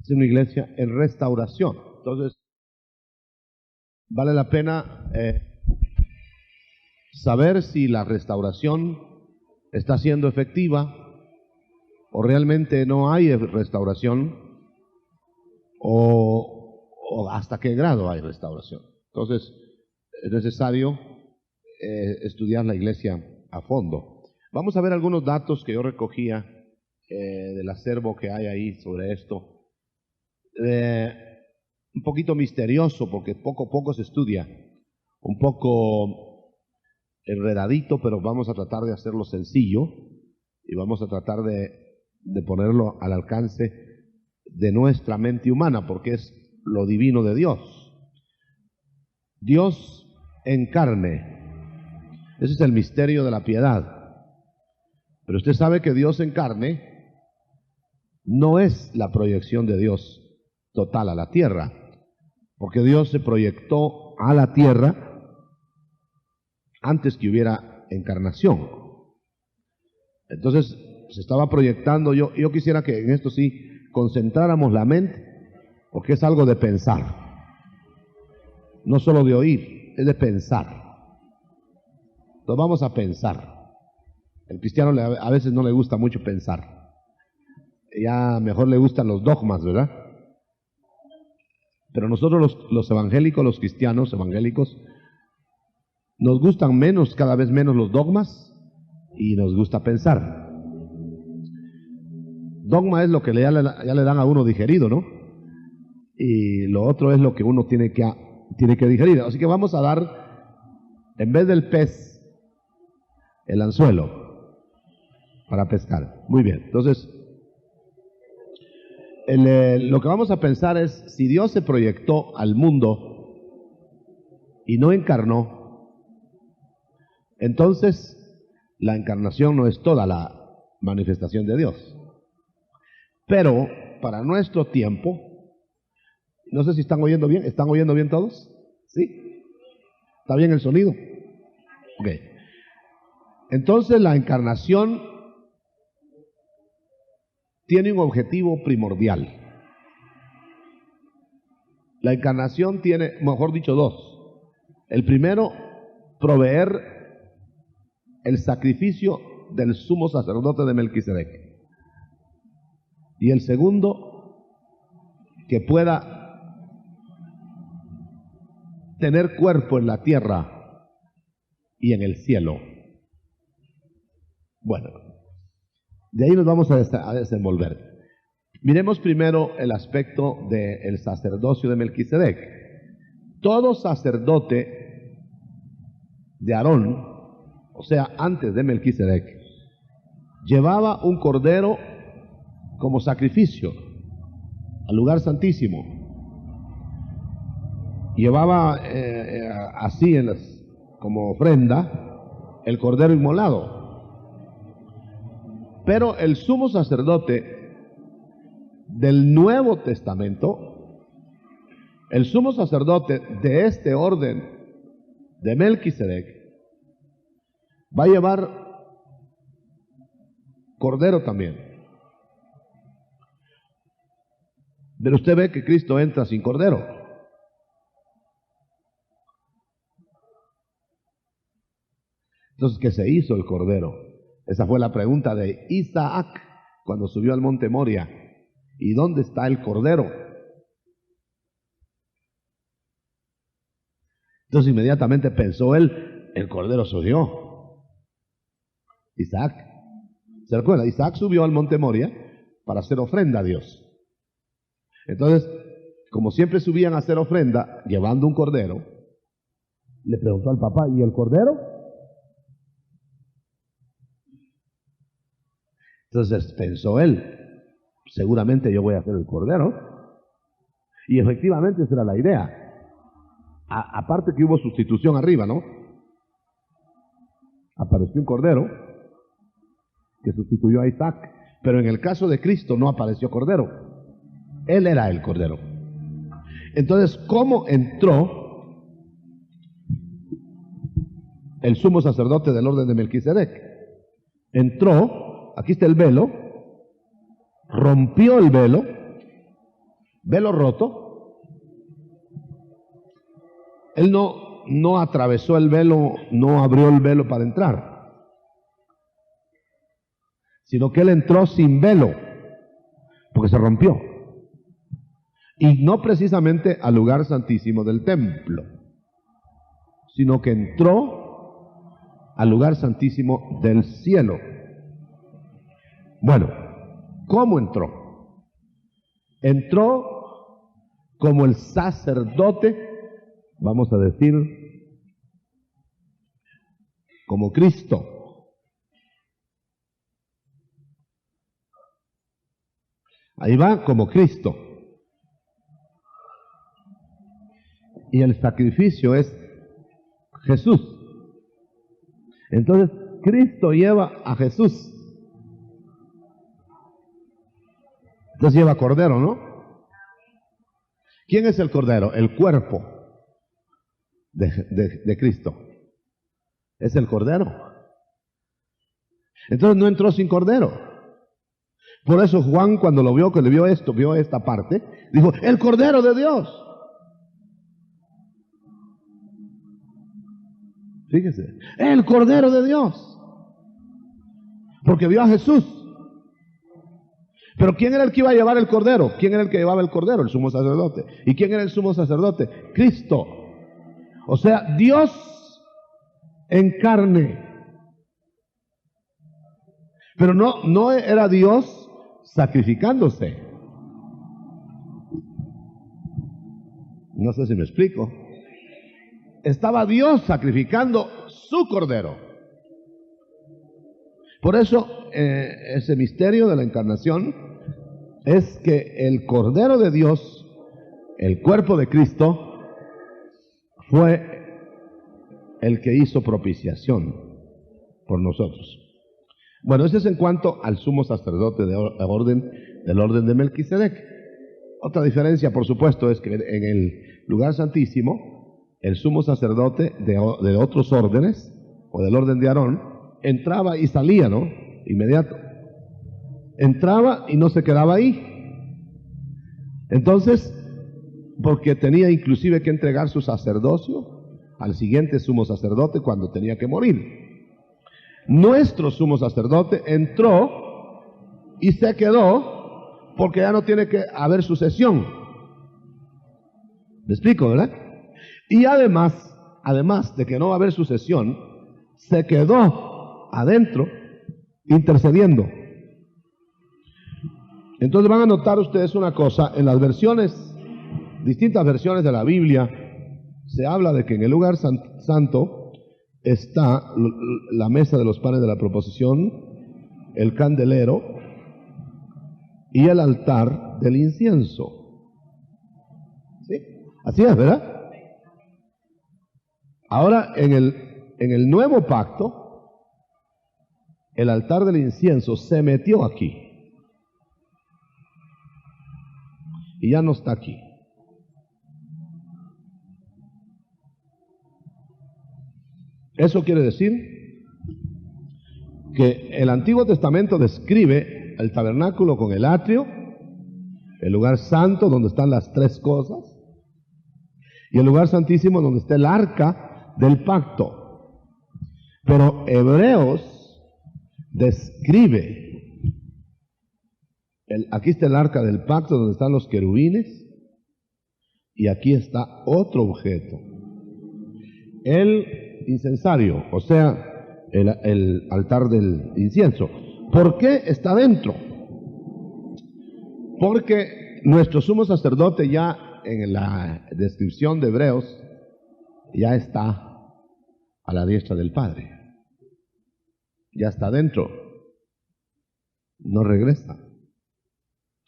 Es una iglesia en restauración. Entonces, vale la pena saber si la restauración está siendo efectiva o realmente no hay restauración o hasta qué grado hay restauración. Entonces, es necesario estudiar la iglesia a fondo. Vamos a ver algunos datos que yo recogía del acervo que hay ahí sobre esto. Un poquito misterioso porque poco a poco se estudia, un poco enredadito, pero vamos a tratar de hacerlo sencillo y vamos a tratar de ponerlo al alcance de nuestra mente humana, porque es lo divino de Dios. Dios en carne. Ese es el misterio de la piedad. Pero usted sabe que Dios en carne no es la proyección de Dios total a la tierra, porque Dios se proyectó a la tierra antes que hubiera encarnación. Entonces se estaba proyectando. Yo quisiera que en esto sí concentráramos la mente, porque es algo de pensar, no solo de oír, es de pensar. Entonces vamos a pensar. El cristiano a veces no le gusta mucho pensar, ya mejor le gustan los dogmas, ¿verdad? Pero nosotros los evangélicos, los cristianos evangélicos, nos gustan menos, cada vez menos los dogmas y nos gusta pensar. Dogma es lo que ya le dan a uno digerido, ¿no? Y lo otro es lo que uno tiene que digerir. Así que vamos a dar, en vez del pez, el anzuelo para pescar. Muy bien, entonces lo que vamos a pensar es, si Dios se proyectó al mundo y no encarnó, entonces la encarnación no es toda la manifestación de Dios. Pero para nuestro tiempo, no sé si están oyendo bien. ¿Están oyendo bien todos? ¿Sí? ¿Está bien el sonido? Ok. Entonces la encarnación tiene un objetivo primordial. La encarnación tiene, mejor dicho, dos. El primero, proveer el sacrificio del sumo sacerdote de Melquisedec. Y el segundo, que pueda tener cuerpo en la tierra y en el cielo. Bueno, de ahí nos vamos a desenvolver. Miremos primero el aspecto del sacerdocio de Melquisedec. Todo sacerdote de Aarón, o sea, antes de Melquisedec, llevaba un cordero como sacrificio al lugar santísimo. Llevaba así como ofrenda el cordero inmolado. Pero el sumo sacerdote del Nuevo Testamento, el sumo sacerdote de este orden de Melquisedec, va a llevar cordero también. Pero usted ve que Cristo entra sin cordero. Entonces, ¿qué se hizo el cordero? Esa fue la pregunta de Isaac cuando subió al monte Moria. ¿Y dónde está el cordero? Entonces inmediatamente pensó él, el cordero soy yo. Isaac. ¿Se recuerda? Isaac subió al monte Moria para hacer ofrenda a Dios. Entonces, como siempre subían a hacer ofrenda llevando un cordero, le preguntó al papá, ¿y el cordero? Entonces pensó él, seguramente yo voy a hacer el cordero. Y efectivamente esa era la idea. Aparte que hubo sustitución arriba, ¿no? Apareció un cordero que sustituyó a Isaac. Pero en el caso de Cristo no apareció cordero. Él era el cordero. Entonces, ¿cómo entró el sumo sacerdote del orden de Melquisedec? Entró, aquí está el velo, rompió el velo velo roto. Él no atravesó el velo, no abrió el velo para entrar, sino que él entró sin velo, porque se rompió. Y no precisamente al lugar santísimo del templo, sino que entró al lugar santísimo del cielo. Bueno, ¿cómo entró? Entró como el sacerdote, vamos a decir, como Cristo. Ahí va como Cristo. Y el sacrificio es Jesús. Entonces, Cristo lleva a Jesús. Entonces lleva cordero, ¿no? ¿Quién es el cordero? El cuerpo de Cristo. Es el cordero. Entonces no entró sin cordero. Por eso Juan, cuando lo vio, que le vio esto, vio esta parte, dijo, el cordero de Dios. Fíjese, el cordero de Dios. Porque vio a Jesús. Pero ¿quién era el que iba a llevar el cordero? ¿Quién era el que llevaba el cordero? El sumo sacerdote. ¿Y quién era el sumo sacerdote? Cristo. O sea, Dios en carne. Pero no era Dios sacrificándose. No sé si me explico. Estaba Dios sacrificando su cordero. Por eso ese misterio de la encarnación es que el cordero de Dios, el cuerpo de Cristo, fue el que hizo propiciación por nosotros. Bueno, eso es en cuanto al sumo sacerdote del orden de Melquisedec. Otra diferencia, por supuesto, es que en el lugar santísimo, el sumo sacerdote de otros órdenes, o del orden de Aarón, entraba y salía, ¿no? Inmediato. Entraba y no se quedaba ahí. Entonces, porque tenía inclusive que entregar su sacerdocio al siguiente sumo sacerdote cuando tenía que morir. Nuestro sumo sacerdote entró y se quedó porque ya no tiene que haber sucesión. ¿Me explico, verdad? Y además de que no va a haber sucesión, se quedó adentro intercediendo. Entonces van a notar ustedes una cosa, en las distintas versiones de la Biblia, se habla de que en el lugar santo está la mesa de los panes de la proposición, el candelero y el altar del incienso. ¿Sí? Así es, ¿verdad? Ahora, en el nuevo pacto, el altar del incienso se metió aquí. Y ya no está aquí. Eso quiere decir que el Antiguo Testamento describe el tabernáculo con el atrio, el lugar santo donde están las tres cosas, y el lugar santísimo donde está el arca del pacto. Pero Hebreos describe, aquí está el arca del pacto donde están los querubines, y aquí está otro objeto, el incensario, o sea, el altar del incienso. ¿Por qué está dentro? Porque nuestro sumo sacerdote ya en la descripción de Hebreos ya está a la diestra del Padre. Ya está dentro. No regresa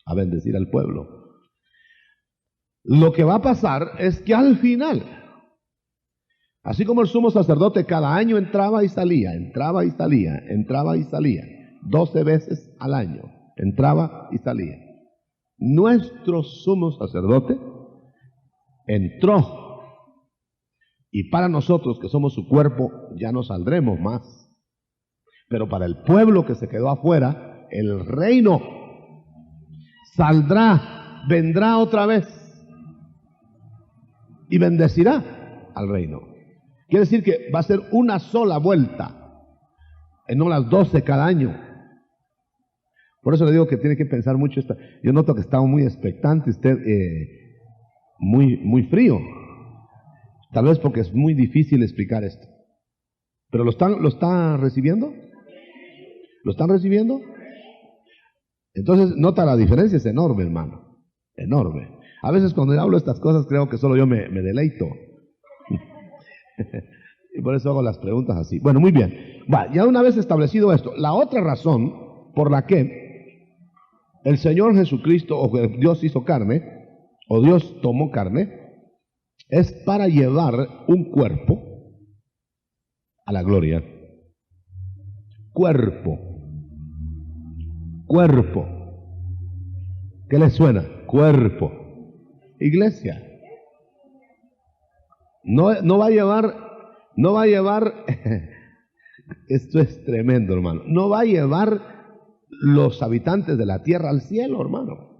a bendecir al pueblo. Lo que va a pasar es que al final, así como el sumo sacerdote cada año entraba y salía, 12 veces al año, entraba y salía. Nuestro sumo sacerdote entró, y para nosotros que somos su cuerpo ya no saldremos más, pero para el pueblo que se quedó afuera, el reino saldrá vendrá otra vez y bendecirá al reino. Quiere decir que va a ser una sola vuelta, no las 12 cada año. Por eso le digo que tiene que pensar mucho. Yo noto que está muy expectante usted, muy frío. Tal vez porque es muy difícil explicar esto. ¿Pero lo está recibiendo? ¿Lo están recibiendo? Entonces, nota la diferencia, es enorme, hermano. Enorme. A veces cuando yo hablo estas cosas creo que solo yo me deleito. Y por eso hago las preguntas así. Bueno, muy bien. Ya una vez establecido esto, la otra razón por la que el Señor Jesucristo, o Dios hizo carne, o Dios tomó carne, es para llevar un cuerpo a la gloria. Cuerpo. ¿Qué les suena? Cuerpo. Iglesia. No va a llevar, esto es tremendo, hermano, no va a llevar los habitantes de la tierra al cielo, hermano.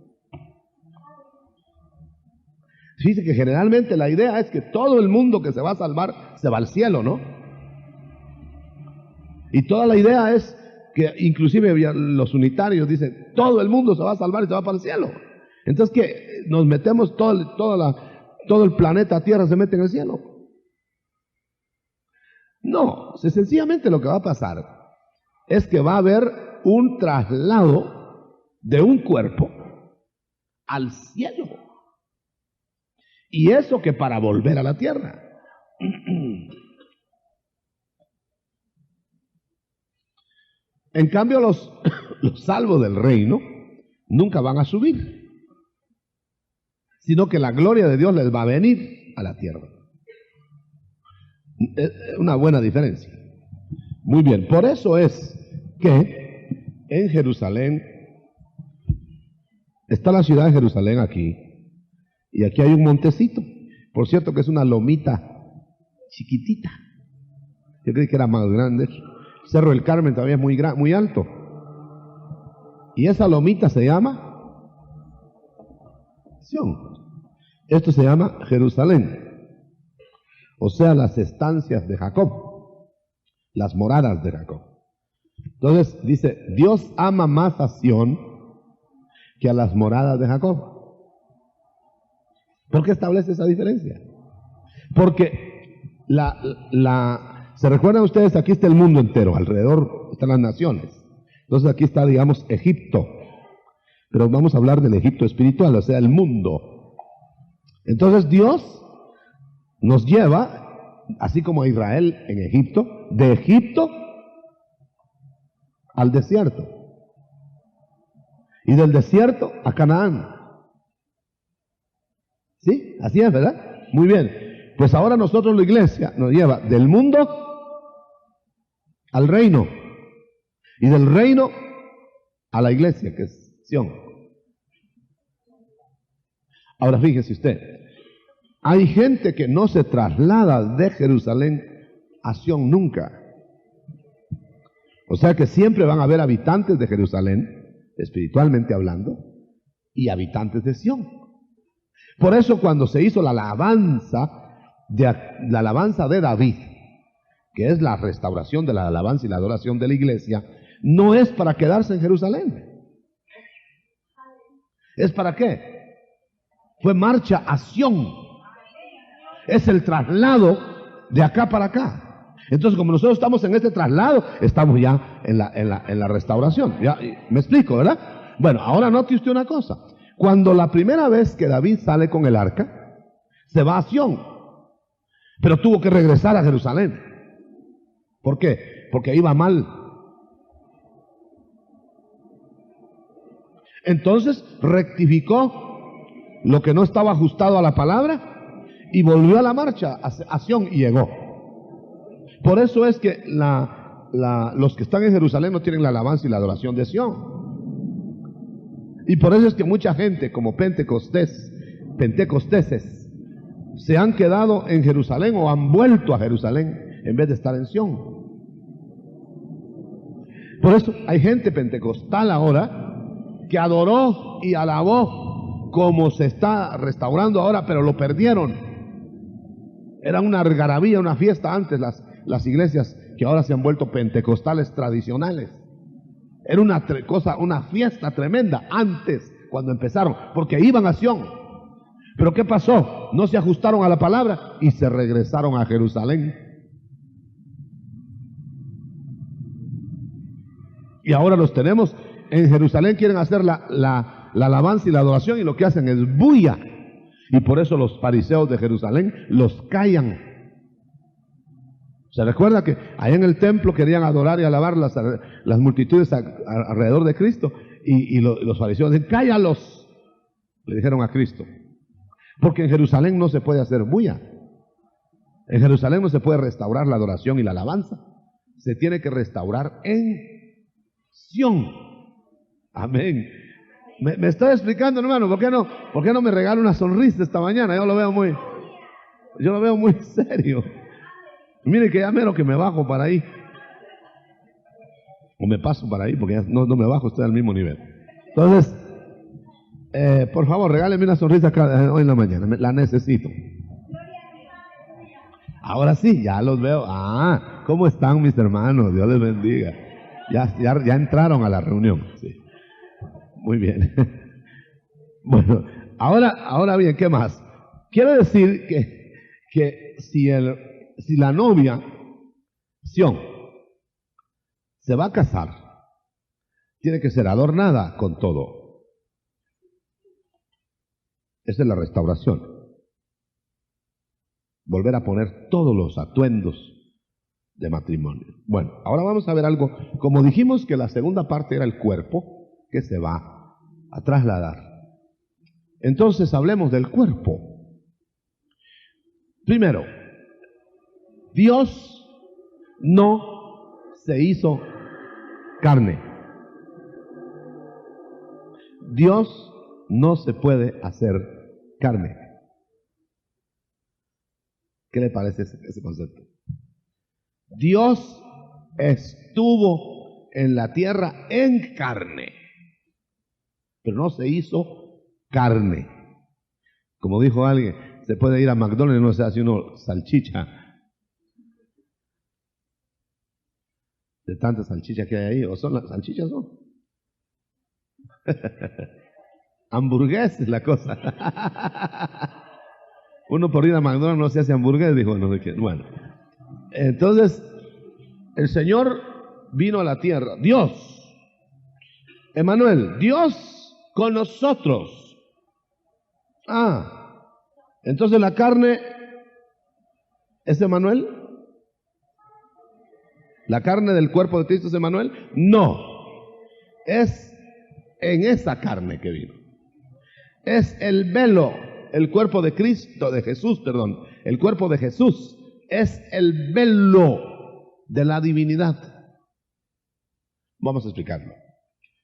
Fíjense que generalmente la idea es que todo el mundo que se va a salvar se va al cielo, ¿no? Y toda la idea es que inclusive los unitarios dicen, todo el mundo se va a salvar y se va para el cielo. Entonces, ¿qué? Nos metemos, todo el planeta Tierra se mete en el cielo. No, sencillamente lo que va a pasar es que va a haber un traslado de un cuerpo al cielo. Y eso que para volver a la tierra. En cambio, los salvos del reino nunca van a subir, sino que la gloria de Dios les va a venir a la tierra. Es una buena diferencia. Muy bien, por eso es que en Jerusalén, está la ciudad de Jerusalén aquí, y aquí hay un montecito, por cierto que es una lomita chiquitita. Yo creí que era más grande. Cerro del Carmen todavía es muy alto. Y esa lomita se llama Sión. Esto se llama Jerusalén. O sea, las estancias de Jacob. Las moradas de Jacob. Entonces dice, Dios ama más a Sión que a las moradas de Jacob. ¿Por qué establece esa diferencia? Porque ¿se recuerdan ustedes? Aquí está el mundo entero, alrededor están las naciones. Entonces aquí está, digamos, Egipto. Pero vamos a hablar del Egipto espiritual, o sea, el mundo. Entonces Dios nos lleva, así como a Israel en Egipto, de Egipto al desierto. Y del desierto a Canaán. ¿Sí? Así es, ¿verdad? Muy bien. Pues ahora nosotros, la iglesia, nos lleva del mundo al reino. Y del reino a la iglesia, que es Sión. Ahora fíjese usted, hay gente que no se traslada de Jerusalén a Sión nunca. O sea que siempre van a haber habitantes de Jerusalén, espiritualmente hablando, y habitantes de Sión. Por eso cuando se hizo la alabanza de David, que es la restauración de la alabanza y la adoración de la iglesia, no es para quedarse en Jerusalén. ¿Es para qué? Fue marcha a Sión. Es el traslado de acá para acá. Entonces, como nosotros estamos en este traslado, estamos ya en la restauración. ¿Ya? ¿Me explico, verdad? Bueno, ahora note usted una cosa. Cuando la primera vez que David sale con el arca, se va a Sión, pero tuvo que regresar a Jerusalén. ¿Por qué? Porque iba mal. Entonces rectificó lo que no estaba ajustado a la palabra y volvió a la marcha a Sión y llegó. Por eso es que los que están en Jerusalén no tienen la alabanza y la adoración de Sión. Y por eso es que mucha gente como pentecosteses se han quedado en Jerusalén o han vuelto a Jerusalén en vez de estar en Sión. Por eso hay gente pentecostal ahora que adoró y alabó como se está restaurando ahora, pero lo perdieron. Era una algarabía, una fiesta antes las iglesias que ahora se han vuelto pentecostales tradicionales. Era una fiesta tremenda antes, cuando empezaron, porque iban a Sión. Pero ¿qué pasó? No se ajustaron a la palabra y se regresaron a Jerusalén. Y ahora los tenemos en Jerusalén, quieren hacer la alabanza y la adoración, y lo que hacen es bulla. Y por eso los fariseos de Jerusalén los callan. ¿Se recuerda que allá en el templo querían adorar y alabar las multitudes alrededor de Cristo? Y los fariseos dicen, cállalos, le dijeron a Cristo. Porque en Jerusalén no se puede hacer bulla. En Jerusalén no se puede restaurar la adoración y la alabanza. Se tiene que restaurar en Sión. Amén. ¿Me estoy explicando, hermano? ¿Por qué no me regala una sonrisa esta mañana? Yo lo veo muy serio. Mire que ya mero que me bajo para ahí. O me paso para ahí, porque ya no me bajo, estoy al mismo nivel. Entonces, por favor, regáleme una sonrisa hoy en la mañana. La necesito. Ahora sí, ya los veo. ¿Cómo están mis hermanos? Dios les bendiga. Ya entraron a la reunión. Sí. Muy bien. Bueno, ahora bien, ¿qué más? Quiere decir que si la novia, Sión, se va a casar, tiene que ser adornada con todo. Esa es la restauración. Volver a poner todos los atuendos de matrimonio. Bueno, ahora vamos a ver algo. Como dijimos que la segunda parte era el cuerpo, que se va a trasladar. Entonces hablemos del cuerpo. Primero, Dios no se hizo carne. Dios no se puede hacer carne. ¿Qué le parece ese concepto? Dios estuvo en la tierra en carne, pero no se hizo carne. Como dijo alguien, se puede ir a McDonald's y no se hace uno salchicha. De tantas salchichas que hay ahí, o son las salchichas, ¿no? Hamburguesa es la cosa. Uno por ir a McDonald's no se hace hamburguesa, dijo no sé qué. Bueno, entonces el Señor vino a la tierra, Dios, Emmanuel, Dios con nosotros. Entonces la carne es Emmanuel. ¿La carne del cuerpo de Cristo es Emmanuel? No, es en esa carne que vino. Es el velo, el cuerpo de Cristo, de Jesús, perdón. El cuerpo de Jesús es el velo de la divinidad. Vamos a explicarlo.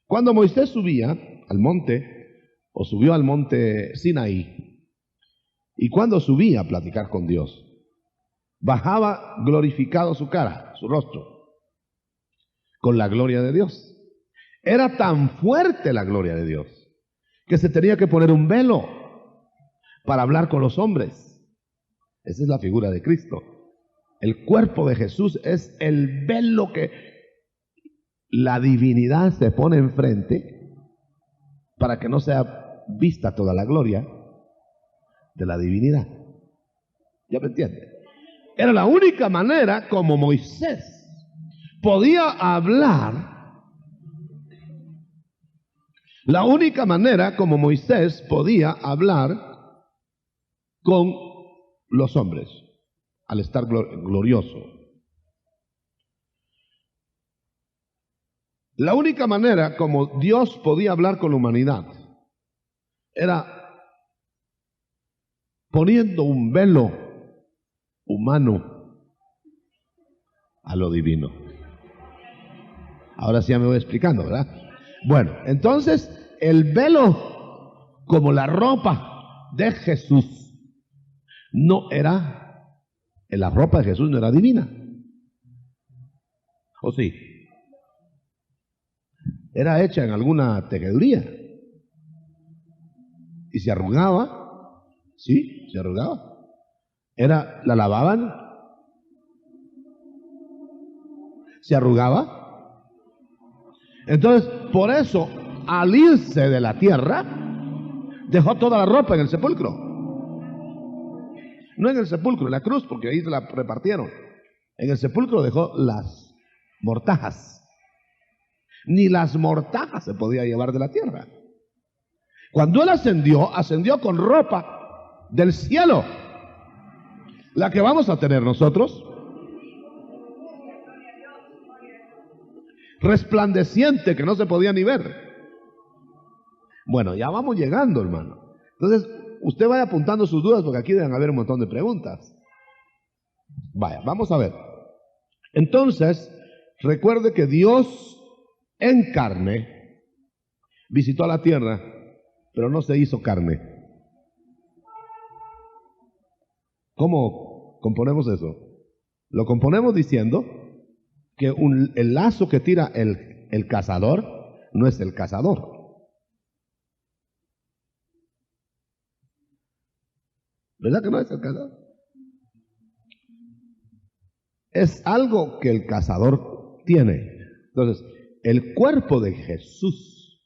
Cuando Moisés subía al monte, o subió al monte Sinaí, y cuando subía a platicar con Dios, bajaba glorificado su cara, su rostro, con la gloria de Dios. Era tan fuerte la gloria de Dios que se tenía que poner un velo para hablar con los hombres. Esa es la figura de Cristo. El cuerpo de Jesús es el velo que la divinidad se pone enfrente para que no sea vista toda la gloria de la divinidad. ¿Ya me entiende? Era la única manera como Moisés podía hablar. La única manera como Moisés podía hablar con los hombres al estar glorioso. La única manera como Dios podía hablar con la humanidad era poniendo un velo humano a lo divino. Ahora sí ya me voy explicando, ¿verdad? Bueno, entonces el velo como la ropa de Jesús no era, la ropa de Jesús no era divina. ¿O sí? Era hecha en alguna tejeduría. y se arrugaba. Sí, se arrugaba. La lavaban, se arrugaba. Entonces, por eso, al irse de la tierra, dejó toda la ropa en el sepulcro. No en el sepulcro, en la cruz, porque ahí se la repartieron. En el sepulcro dejó las mortajas. Ni las mortajas se podía llevar de la tierra. Cuando él ascendió con ropa del cielo, la que vamos a tener nosotros, resplandeciente, que no se podía ni ver. Bueno, ya vamos llegando, hermano. Entonces, usted vaya apuntando sus dudas, porque aquí deben haber un montón de preguntas. Vaya, vamos a ver. Entonces, recuerde que Dios en carne visitó a la tierra, pero no se hizo carne. ¿Cómo componemos eso? Lo componemos diciendo que el lazo que tira el cazador no es el cazador. ¿Verdad que no es el cazador? Es algo que el cazador tiene. Entonces, el cuerpo de Jesús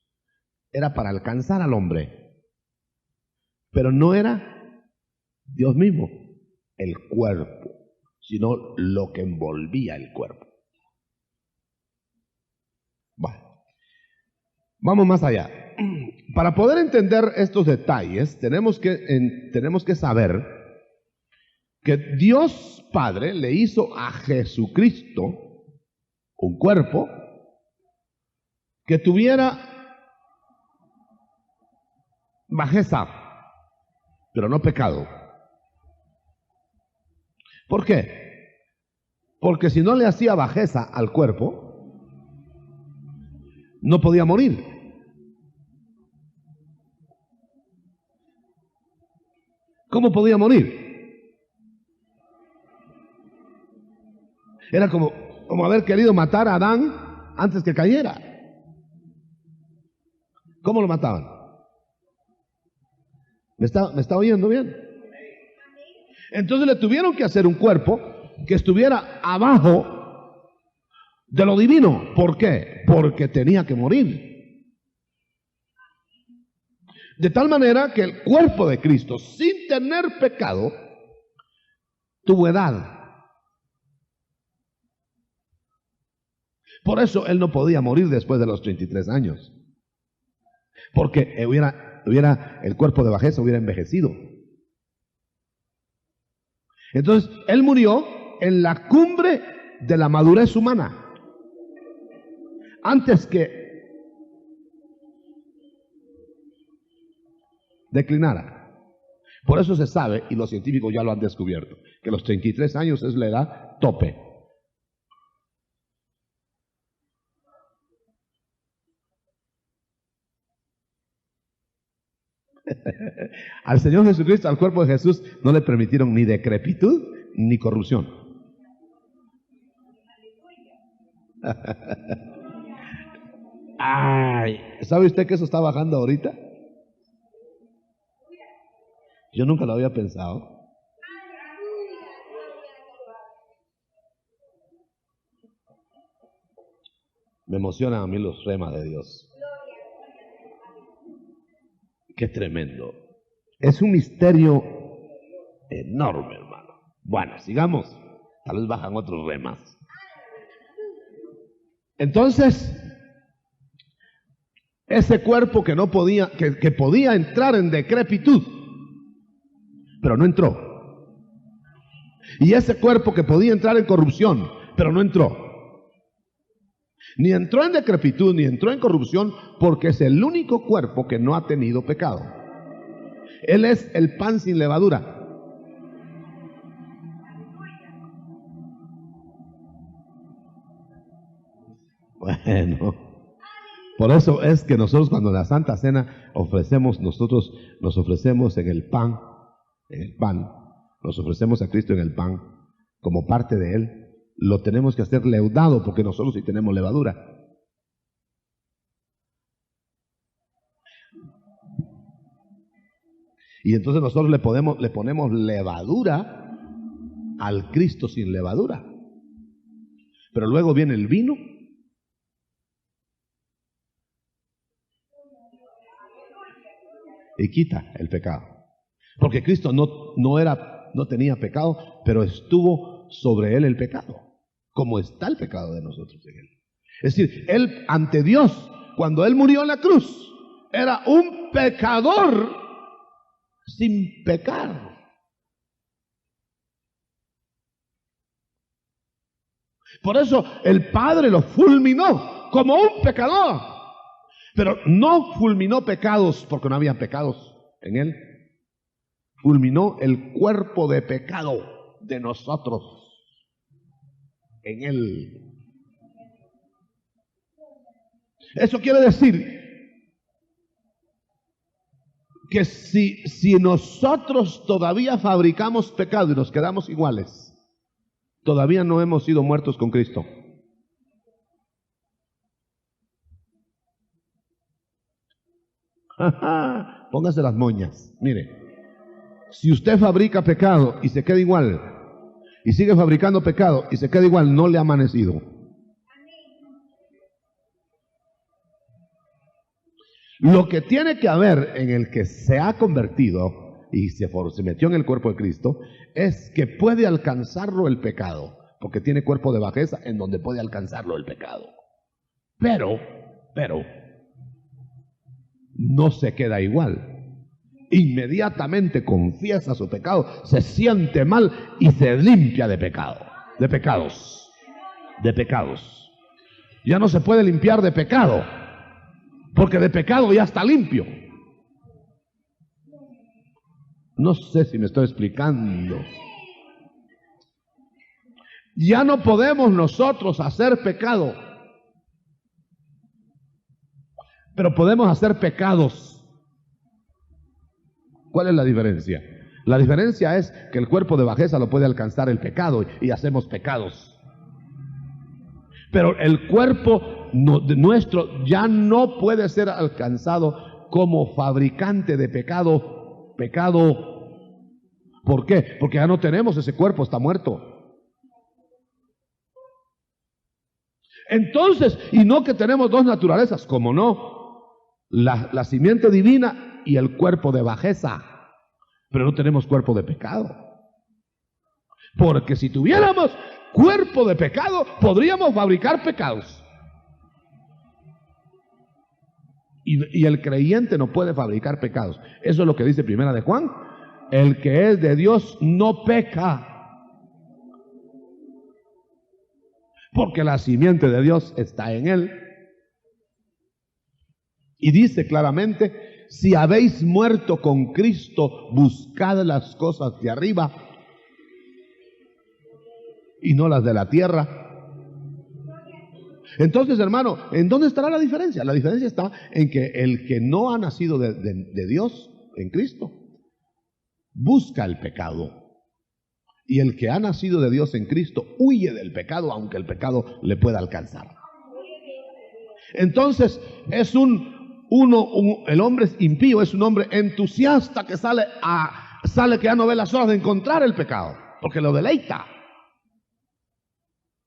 era para alcanzar al hombre, pero no era Dios mismo el cuerpo, sino lo que envolvía el cuerpo. Bueno, vamos más allá. Para poder entender estos detalles, tenemos que saber que Dios Padre le hizo a Jesucristo un cuerpo que tuviera bajeza, pero no pecado. ¿Por qué? Porque si no le hacía bajeza al cuerpo, no podía morir. ¿Cómo podía morir? Era como haber querido matar a Adán antes que cayera. ¿Cómo lo mataban? ¿Me está oyendo bien? Entonces le tuvieron que hacer un cuerpo que estuviera abajo de lo divino. ¿Por qué? Porque tenía que morir. De tal manera que el cuerpo de Cristo, sin tener pecado, tuvo edad. Por eso él no podía morir después de los 33 años. Porque el cuerpo de bajeza hubiera envejecido. Entonces, él murió en la cumbre de la madurez humana. Antes que declinara. Por eso se sabe, y los científicos ya lo han descubierto, que los 33 años es la edad tope. Al Señor Jesucristo, al cuerpo de Jesús, no le permitieron ni decrepitud ni corrupción. Ay, ¿sabe usted que eso está bajando ahorita? Yo nunca lo había pensado. Me emocionan a mí los remas de Dios. Qué tremendo. Es un misterio enorme, hermano. Bueno, sigamos. Tal vez bajan otros remas. Entonces, ese cuerpo que no podía, que podía entrar en decrepitud, pero no entró. Y ese cuerpo que podía entrar en corrupción, pero no entró. Ni entró en decrepitud, ni entró en corrupción, porque es el único cuerpo que no ha tenido pecado. Él es el pan sin levadura. Bueno, por eso es que nosotros cuando en la Santa Cena nosotros nos ofrecemos en el pan, nos ofrecemos a Cristo en el pan, como parte de Él. Lo tenemos que hacer leudado porque nosotros sí tenemos levadura. Y entonces nosotros le ponemos levadura al Cristo sin levadura. Pero luego viene el vino y quita el pecado. Porque Cristo no tenía pecado, pero estuvo sobre él el pecado, como está el pecado de nosotros en él. Es decir, él ante Dios, cuando él murió en la cruz, era un pecador sin pecar. Por eso el Padre lo fulminó como un pecador. Pero no fulminó pecados porque no había pecados en él. Fulminó el cuerpo de pecado de nosotros en él. Eso quiere decir que si nosotros todavía fabricamos pecado y nos quedamos iguales, todavía no hemos sido muertos con Cristo. Póngase las moñas. Mire, si usted fabrica pecado y se queda igual, y sigue fabricando pecado y se queda igual, no le ha amanecido. Lo que tiene que haber en el que se ha convertido y se metió en el cuerpo de Cristo es que puede alcanzarlo el pecado, porque tiene cuerpo de bajeza en donde puede alcanzarlo el pecado. Pero no se queda igual. Inmediatamente confiesa su pecado, se siente mal y se limpia de pecado, de pecados. Ya no se puede limpiar de pecado, porque de pecado ya está limpio. No sé si me estoy explicando. Ya no podemos nosotros hacer pecado, pero podemos hacer pecados. ¿Cuál es la diferencia? La diferencia es que el cuerpo de bajeza lo puede alcanzar el pecado y hacemos pecados. Pero el cuerpo nuestro ya no puede ser alcanzado como fabricante de pecado. ¿Por qué? Porque ya no tenemos ese cuerpo, está muerto. Entonces, y no que tenemos dos naturalezas, como no, la simiente divina y el cuerpo de bajeza, pero no tenemos cuerpo de pecado. Porque si tuviéramos cuerpo de pecado, podríamos fabricar pecados. Y el creyente no puede fabricar pecados. Eso es lo que dice Primera de Juan. El que es de Dios no peca, porque la simiente de Dios está en él. Y dice claramente: si habéis muerto con Cristo, buscad las cosas de arriba y no las de la tierra. Entonces, hermano, ¿en dónde estará la diferencia? La diferencia está en que el que no ha nacido de Dios en Cristo busca el pecado. Y el que ha nacido de Dios en Cristo huye del pecado, aunque el pecado le pueda alcanzar. Entonces, es el hombre impío es un hombre entusiasta que sale que ya no ve las horas de encontrar el pecado, porque lo deleita.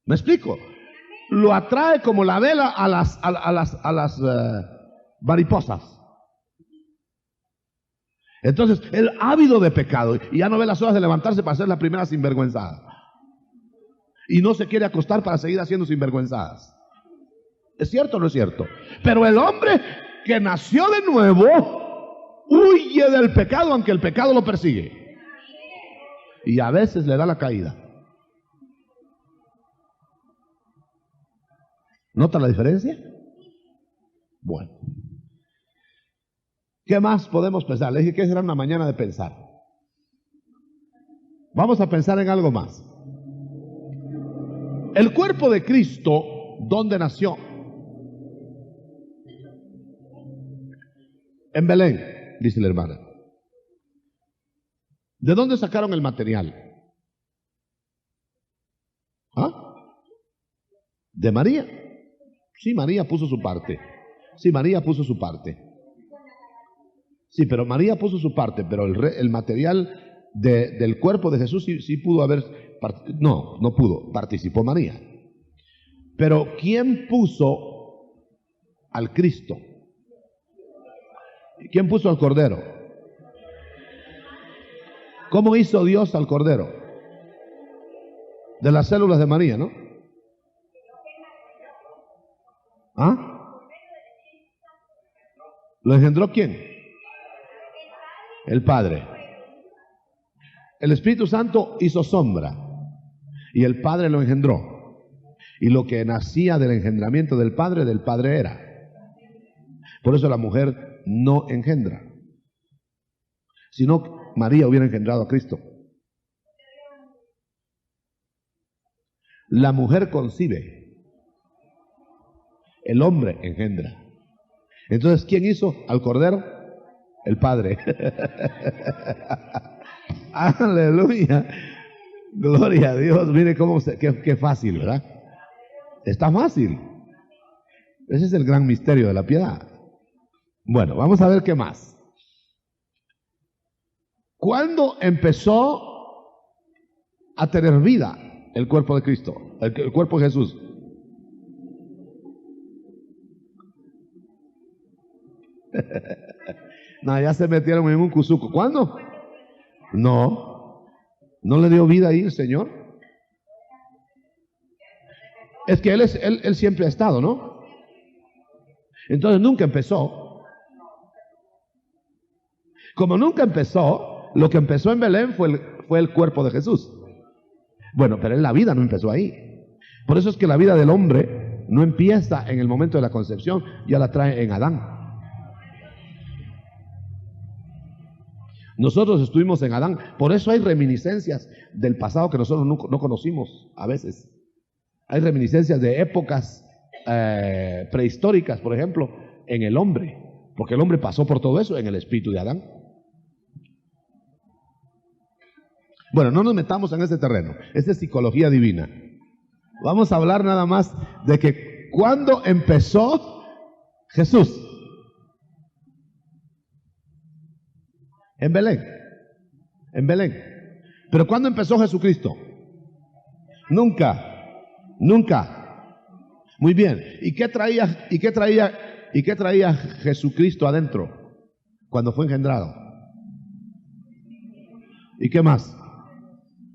¿Me explico? Lo atrae como la vela a las mariposas. Entonces, el ávido de pecado, y ya no ve las horas de levantarse para hacer la primera sinvergüenzada. Y no se quiere acostar para seguir haciendo sinvergüenzadas. ¿Es cierto o no es cierto? Pero el hombre que nació de nuevo huye del pecado, aunque el pecado lo persigue. Y a veces le da la caída. ¿Nota la diferencia? Bueno. ¿Qué más podemos pensar? Le dije que será una mañana de pensar. Vamos a pensar en algo más. El cuerpo de Cristo, ¿dónde nació? En Belén, dice la hermana. ¿De dónde sacaron el material? ¿Ah? ¿De María? Sí, María puso su parte. Sí, pero María puso su parte, pero el material del cuerpo de Jesús sí pudo haber, no pudo, participó María. Pero ¿quién puso al Cristo? ¿Quién puso al Cordero? ¿Cómo hizo Dios al Cordero? De las células de María, ¿no? ¿Ah? ¿Lo engendró quién? El Padre. El Espíritu Santo hizo sombra y el Padre lo engendró. Y lo que nacía del engendramiento del Padre era. Por eso la mujer no engendra. Si no, María hubiera engendrado a Cristo. La mujer concibe. El hombre engendra. Entonces, ¿quién hizo al Cordero? El Padre. Aleluya. Gloria a Dios. Mire qué fácil, ¿verdad? Está fácil. Ese es el gran misterio de la piedad. Bueno, vamos a ver qué más. ¿Cuándo empezó a tener vida el cuerpo de Cristo? El cuerpo de Jesús. No, ya se metieron en un cuzuco. ¿Cuándo? No le dio vida ahí el Señor. Es que Él siempre ha estado, ¿no? Entonces nunca empezó. Como nunca empezó, lo que empezó en Belén fue el cuerpo de Jesús. Bueno, pero la vida no empezó ahí. Por eso es que la vida del hombre no empieza en el momento de la concepción, ya la trae en Adán. Nosotros estuvimos en Adán, por eso hay reminiscencias del pasado que nosotros no conocimos a veces. Hay reminiscencias de épocas prehistóricas, por ejemplo, en el hombre, porque el hombre pasó por todo eso en el espíritu de Adán. Bueno, no nos metamos en ese terreno, esa es psicología divina. Vamos a hablar nada más de que cuando empezó Jesús. En Belén. En Belén. Pero ¿cuándo empezó Jesucristo? Nunca. Muy bien. ¿Y qué traía Jesucristo adentro cuando fue engendrado? ¿Y qué más?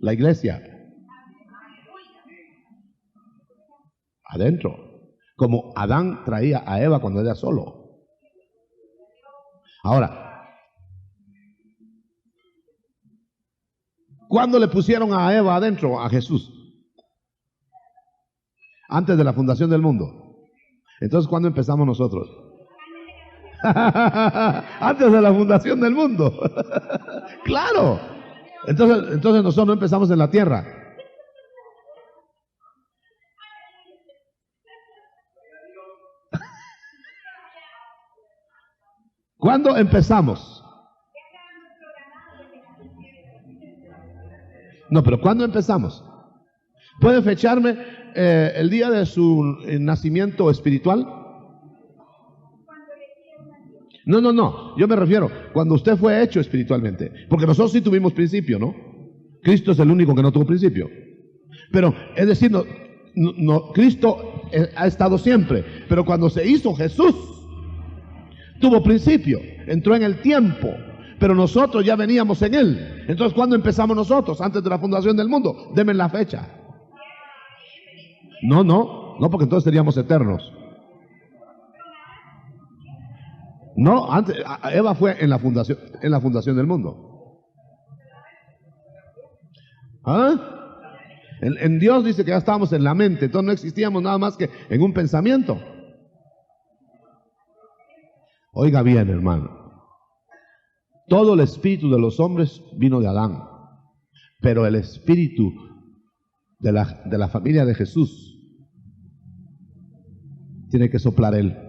La iglesia. Adentro. Como Adán traía a Eva cuando era solo. Ahora, ¿cuándo le pusieron a Eva adentro a Jesús? Antes de la fundación del mundo. Entonces, ¿cuándo empezamos nosotros? Antes de la fundación del mundo. Claro. Entonces nosotros no empezamos en la tierra. ¿Cuándo empezamos? No, pero ¿cuándo empezamos? ¿Puede fecharme el día de su nacimiento espiritual? No, yo me refiero cuando usted fue hecho espiritualmente, porque nosotros sí tuvimos principio, ¿no? Cristo es el único que no tuvo principio. Pero, es decir, Cristo ha estado siempre, pero cuando se hizo Jesús, tuvo principio, entró en el tiempo, pero nosotros ya veníamos en Él. Entonces, ¿cuándo empezamos nosotros? Antes de la fundación del mundo. Deme la fecha. No, porque entonces seríamos eternos. No, antes, Eva fue en la fundación del mundo. ¿Ah? En Dios dice que ya estábamos en la mente, entonces no existíamos nada más que en un pensamiento. Oiga bien, hermano. Todo el espíritu de los hombres vino de Adán, pero el espíritu de la familia de Jesús tiene que soplar Él.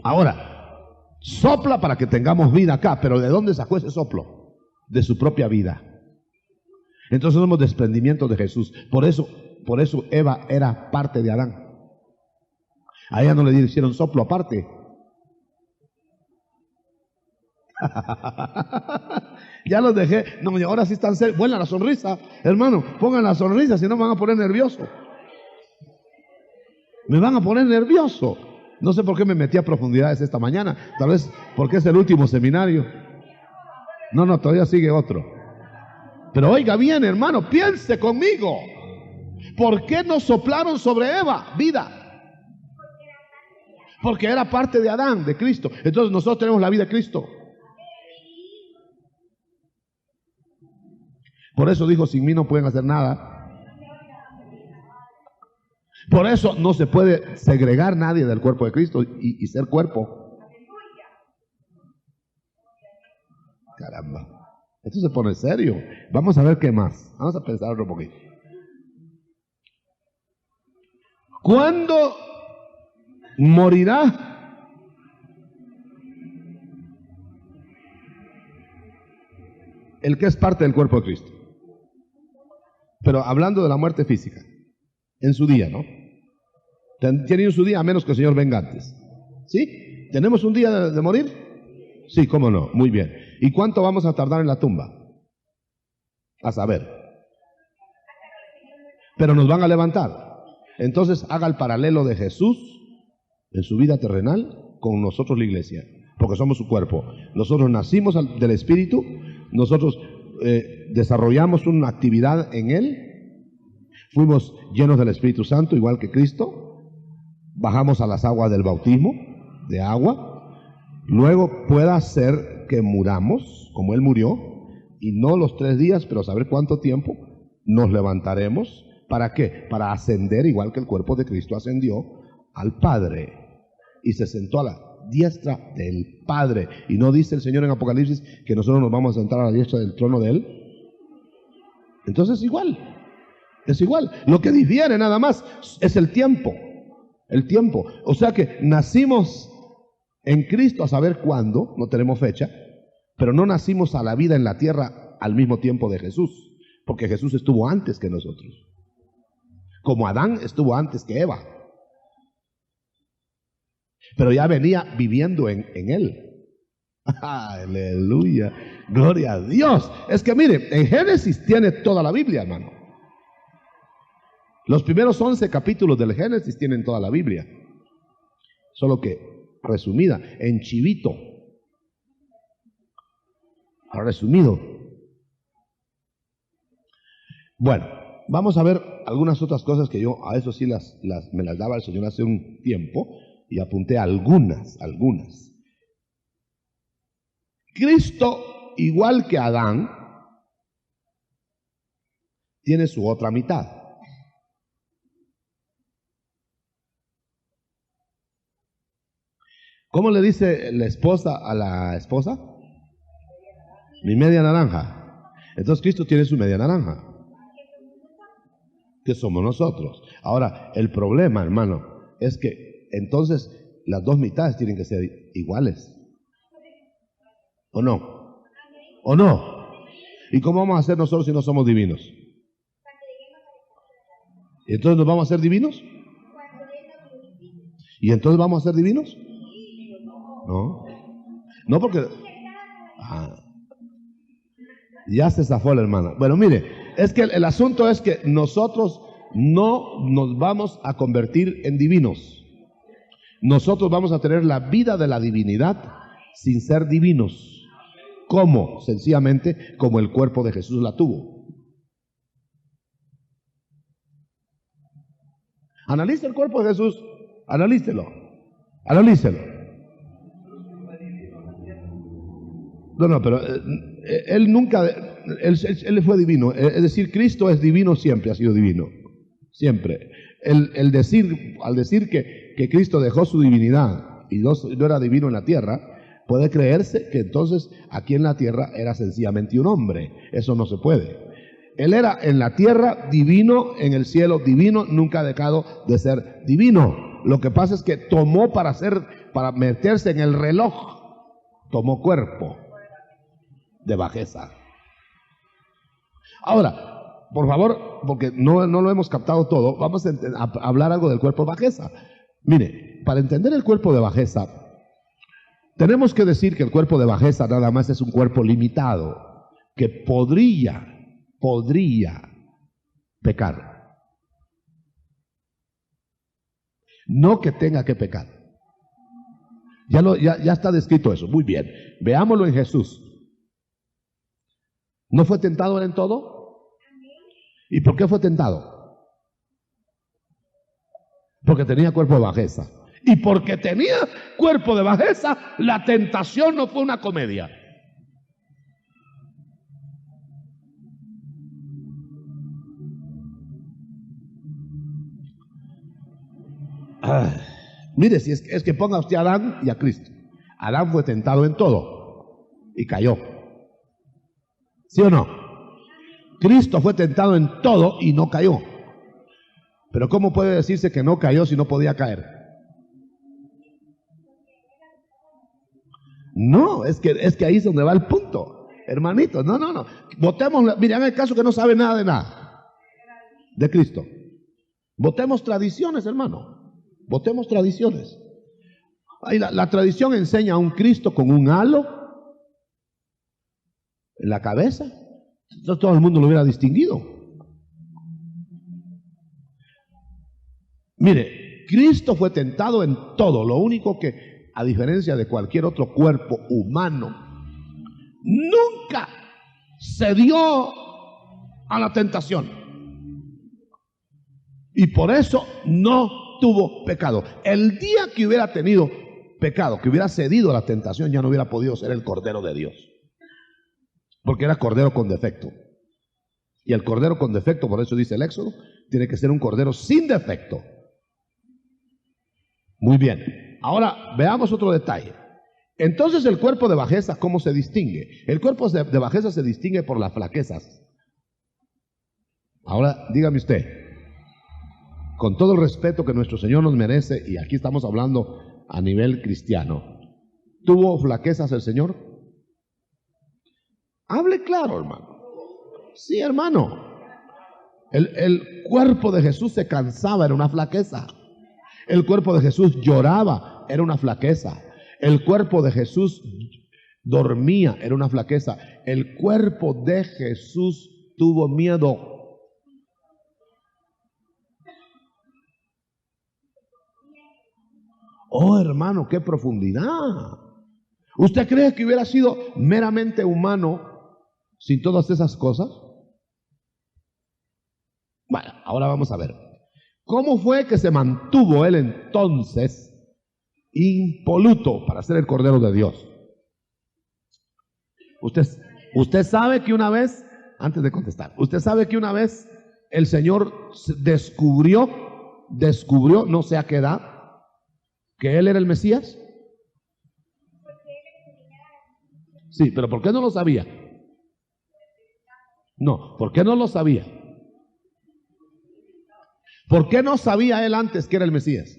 Ahora, sopla para que tengamos vida acá, pero ¿de dónde sacó ese soplo? De su propia vida. Entonces somos desprendimientos de Jesús. Por eso Eva era parte de Adán. A ella no le hicieron soplo aparte. Ya los dejé. No, ahora sí están serios. Buena la sonrisa, hermano. Pongan la sonrisa, si no me van a poner nervioso. Me van a poner nervioso. No sé por qué me metí a profundidades esta mañana. Tal vez porque es el último seminario. No, todavía sigue otro. Pero oiga bien, hermano, piense conmigo. ¿Por qué nos soplaron sobre Eva vida? Porque era parte de Adán, de Cristo. Entonces nosotros tenemos la vida de Cristo. Por eso dijo, sin mí no pueden hacer nada. Por eso no se puede segregar nadie del cuerpo de Cristo y ser cuerpo. Caramba, esto se pone serio. Vamos a ver qué más. Vamos a pensar un poquito. ¿Cuándo morirá el que es parte del cuerpo de Cristo? Pero hablando de la muerte física. En su día, ¿no? Tienen su día a menos que el Señor venga antes. ¿Sí? ¿Tenemos un día de morir? Sí, cómo no, muy bien. ¿Y cuánto vamos a tardar en la tumba? A saber. Pero nos van a levantar. Entonces haga el paralelo de Jesús en su vida terrenal con nosotros la iglesia, porque somos su cuerpo. Nosotros nacimos del Espíritu, nosotros desarrollamos una actividad en Él. Fuimos llenos del Espíritu Santo, igual que Cristo. Bajamos a las aguas del bautismo, de agua. Luego pueda ser que muramos, como Él murió, y no los 3 días, pero saber cuánto tiempo, nos levantaremos. ¿Para qué? Para ascender, igual que el cuerpo de Cristo ascendió al Padre. Y se sentó a la diestra del Padre. Y no dice el Señor en Apocalipsis que nosotros nos vamos a sentar a la diestra del trono de Él. Entonces igual. Es igual, lo que difiere nada más es el tiempo, o sea que nacimos en Cristo a saber cuándo, no tenemos fecha, pero no nacimos a la vida en la tierra al mismo tiempo de Jesús, porque Jesús estuvo antes que nosotros, como Adán estuvo antes que Eva, pero ya venía viviendo en él. Aleluya, gloria a Dios. Es que mire, en Génesis tiene toda la Biblia, hermano. Los primeros 11 capítulos del Génesis tienen toda la Biblia, solo que resumida, en chivito, resumido. Bueno, vamos a ver algunas otras cosas que yo a eso sí me las daba el Señor hace un tiempo y apunté algunas. Cristo, igual que Adán, tiene su otra mitad. ¿Cómo le dice la esposa a la esposa? Mi media naranja. Entonces Cristo tiene su media naranja, que somos nosotros. Ahora, el problema, hermano, es que entonces las 2 mitades tienen que ser iguales. ¿O no? ¿O no? ¿Y cómo vamos a hacer nosotros si no somos divinos? ¿Y entonces nos vamos a hacer divinos? ¿Y entonces vamos a ser divinos? No porque ya se zafó la hermana. Bueno, mire, es que el asunto es que nosotros no nos vamos a convertir en divinos. Nosotros vamos a tener la vida de la divinidad sin ser divinos. ¿Cómo? Sencillamente como el cuerpo de Jesús la tuvo. Analice el cuerpo de Jesús, analícelo. No, pero él nunca, él fue divino. Es decir, Cristo es divino siempre, ha sido divino. Siempre. Al decir que Cristo dejó su divinidad y no era divino en la tierra, puede creerse que entonces aquí en la tierra era sencillamente un hombre. Eso no se puede. Él era en la tierra divino, en el cielo divino, nunca ha dejado de ser divino. Lo que pasa es que tomó para meterse en el reloj, tomó cuerpo de bajeza. Ahora, por favor, porque no lo hemos captado todo, vamos a hablar algo del cuerpo de bajeza. Mire, para entender el cuerpo de bajeza, tenemos que decir que el cuerpo de bajeza nada más es un cuerpo limitado, que podría pecar. No que tenga que pecar. Ya está descrito eso. Muy bien. Veámoslo en Jesús. ¿No fue tentado en todo? ¿Y por qué fue tentado? Porque tenía cuerpo de bajeza. Y porque tenía cuerpo de bajeza, la tentación no fue una comedia. Mire, si es que ponga usted a Adán y a Cristo. Adán fue tentado en todo y cayó. ¿Sí o no? Cristo fue tentado en todo y no cayó. Pero ¿cómo puede decirse que no cayó si no podía caer? No, es que ahí es donde va el punto, hermanito. No. Votemos, mire, hagan el caso que no sabe nada de nada de Cristo. Votemos tradiciones, hermano. Votemos tradiciones. Ahí la tradición enseña a un Cristo con un halo en la cabeza. Entonces todo el mundo lo hubiera distinguido. Mire, Cristo fue tentado en todo. Lo único que, a diferencia de cualquier otro cuerpo humano, nunca cedió a la tentación. Y por eso no tuvo pecado. El día que hubiera tenido pecado, que hubiera cedido a la tentación, ya no hubiera podido ser el Cordero de Dios. Porque era cordero con defecto. Y el cordero con defecto, por eso dice el Éxodo, tiene que ser un cordero sin defecto. Muy bien. Ahora veamos otro detalle. Entonces el cuerpo de bajeza, ¿cómo se distingue? El cuerpo de bajeza se distingue por las flaquezas. Ahora dígame usted, con todo el respeto que nuestro Señor nos merece, y aquí estamos hablando a nivel cristiano, ¿tuvo flaquezas el Señor? Hable claro, hermano. Sí, hermano. El cuerpo de Jesús se cansaba, era una flaqueza. El cuerpo de Jesús lloraba, era una flaqueza. El cuerpo de Jesús dormía, era una flaqueza. El cuerpo de Jesús tuvo miedo. Oh, hermano, qué profundidad. ¿Usted cree que hubiera sido meramente humano sin todas esas cosas? Bueno, ahora vamos a ver. ¿Cómo fue que se mantuvo él entonces impoluto para ser el Cordero de Dios? Usted sabe que una vez, antes de contestar, usted sabe que una vez el Señor descubrió, no sé a qué edad, que él era el Mesías. Sí, pero ¿por qué no lo sabía? No, ¿por qué no lo sabía? ¿Por qué no sabía él antes que era el Mesías?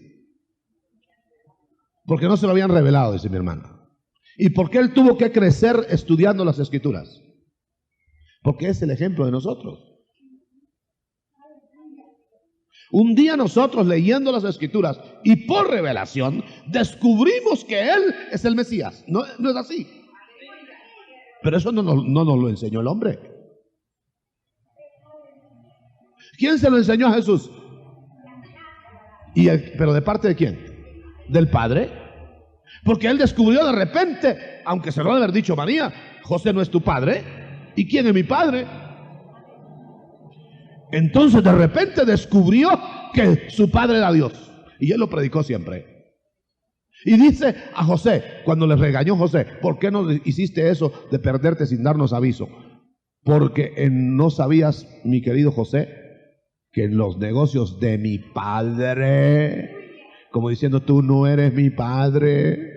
Porque no se lo habían revelado, dice mi hermana. ¿Y por qué él tuvo que crecer estudiando las Escrituras? Porque es el ejemplo de nosotros. Un día nosotros leyendo las Escrituras y por revelación descubrimos que él es el Mesías. No es así. Pero eso no nos lo enseñó el hombre. ¿Quién se lo enseñó a Jesús? ¿Pero de parte de quién? Del Padre. Porque él descubrió de repente, aunque se lo ha de haber dicho María, José no es tu padre. ¿Y quién es mi padre? Entonces de repente descubrió que su padre era Dios. Y él lo predicó siempre. Y dice a José, cuando le regañó José, ¿por qué no hiciste eso de perderte sin darnos aviso? Porque no sabías, mi querido José, que en los negocios de mi padre, como diciendo, tú no eres mi padre.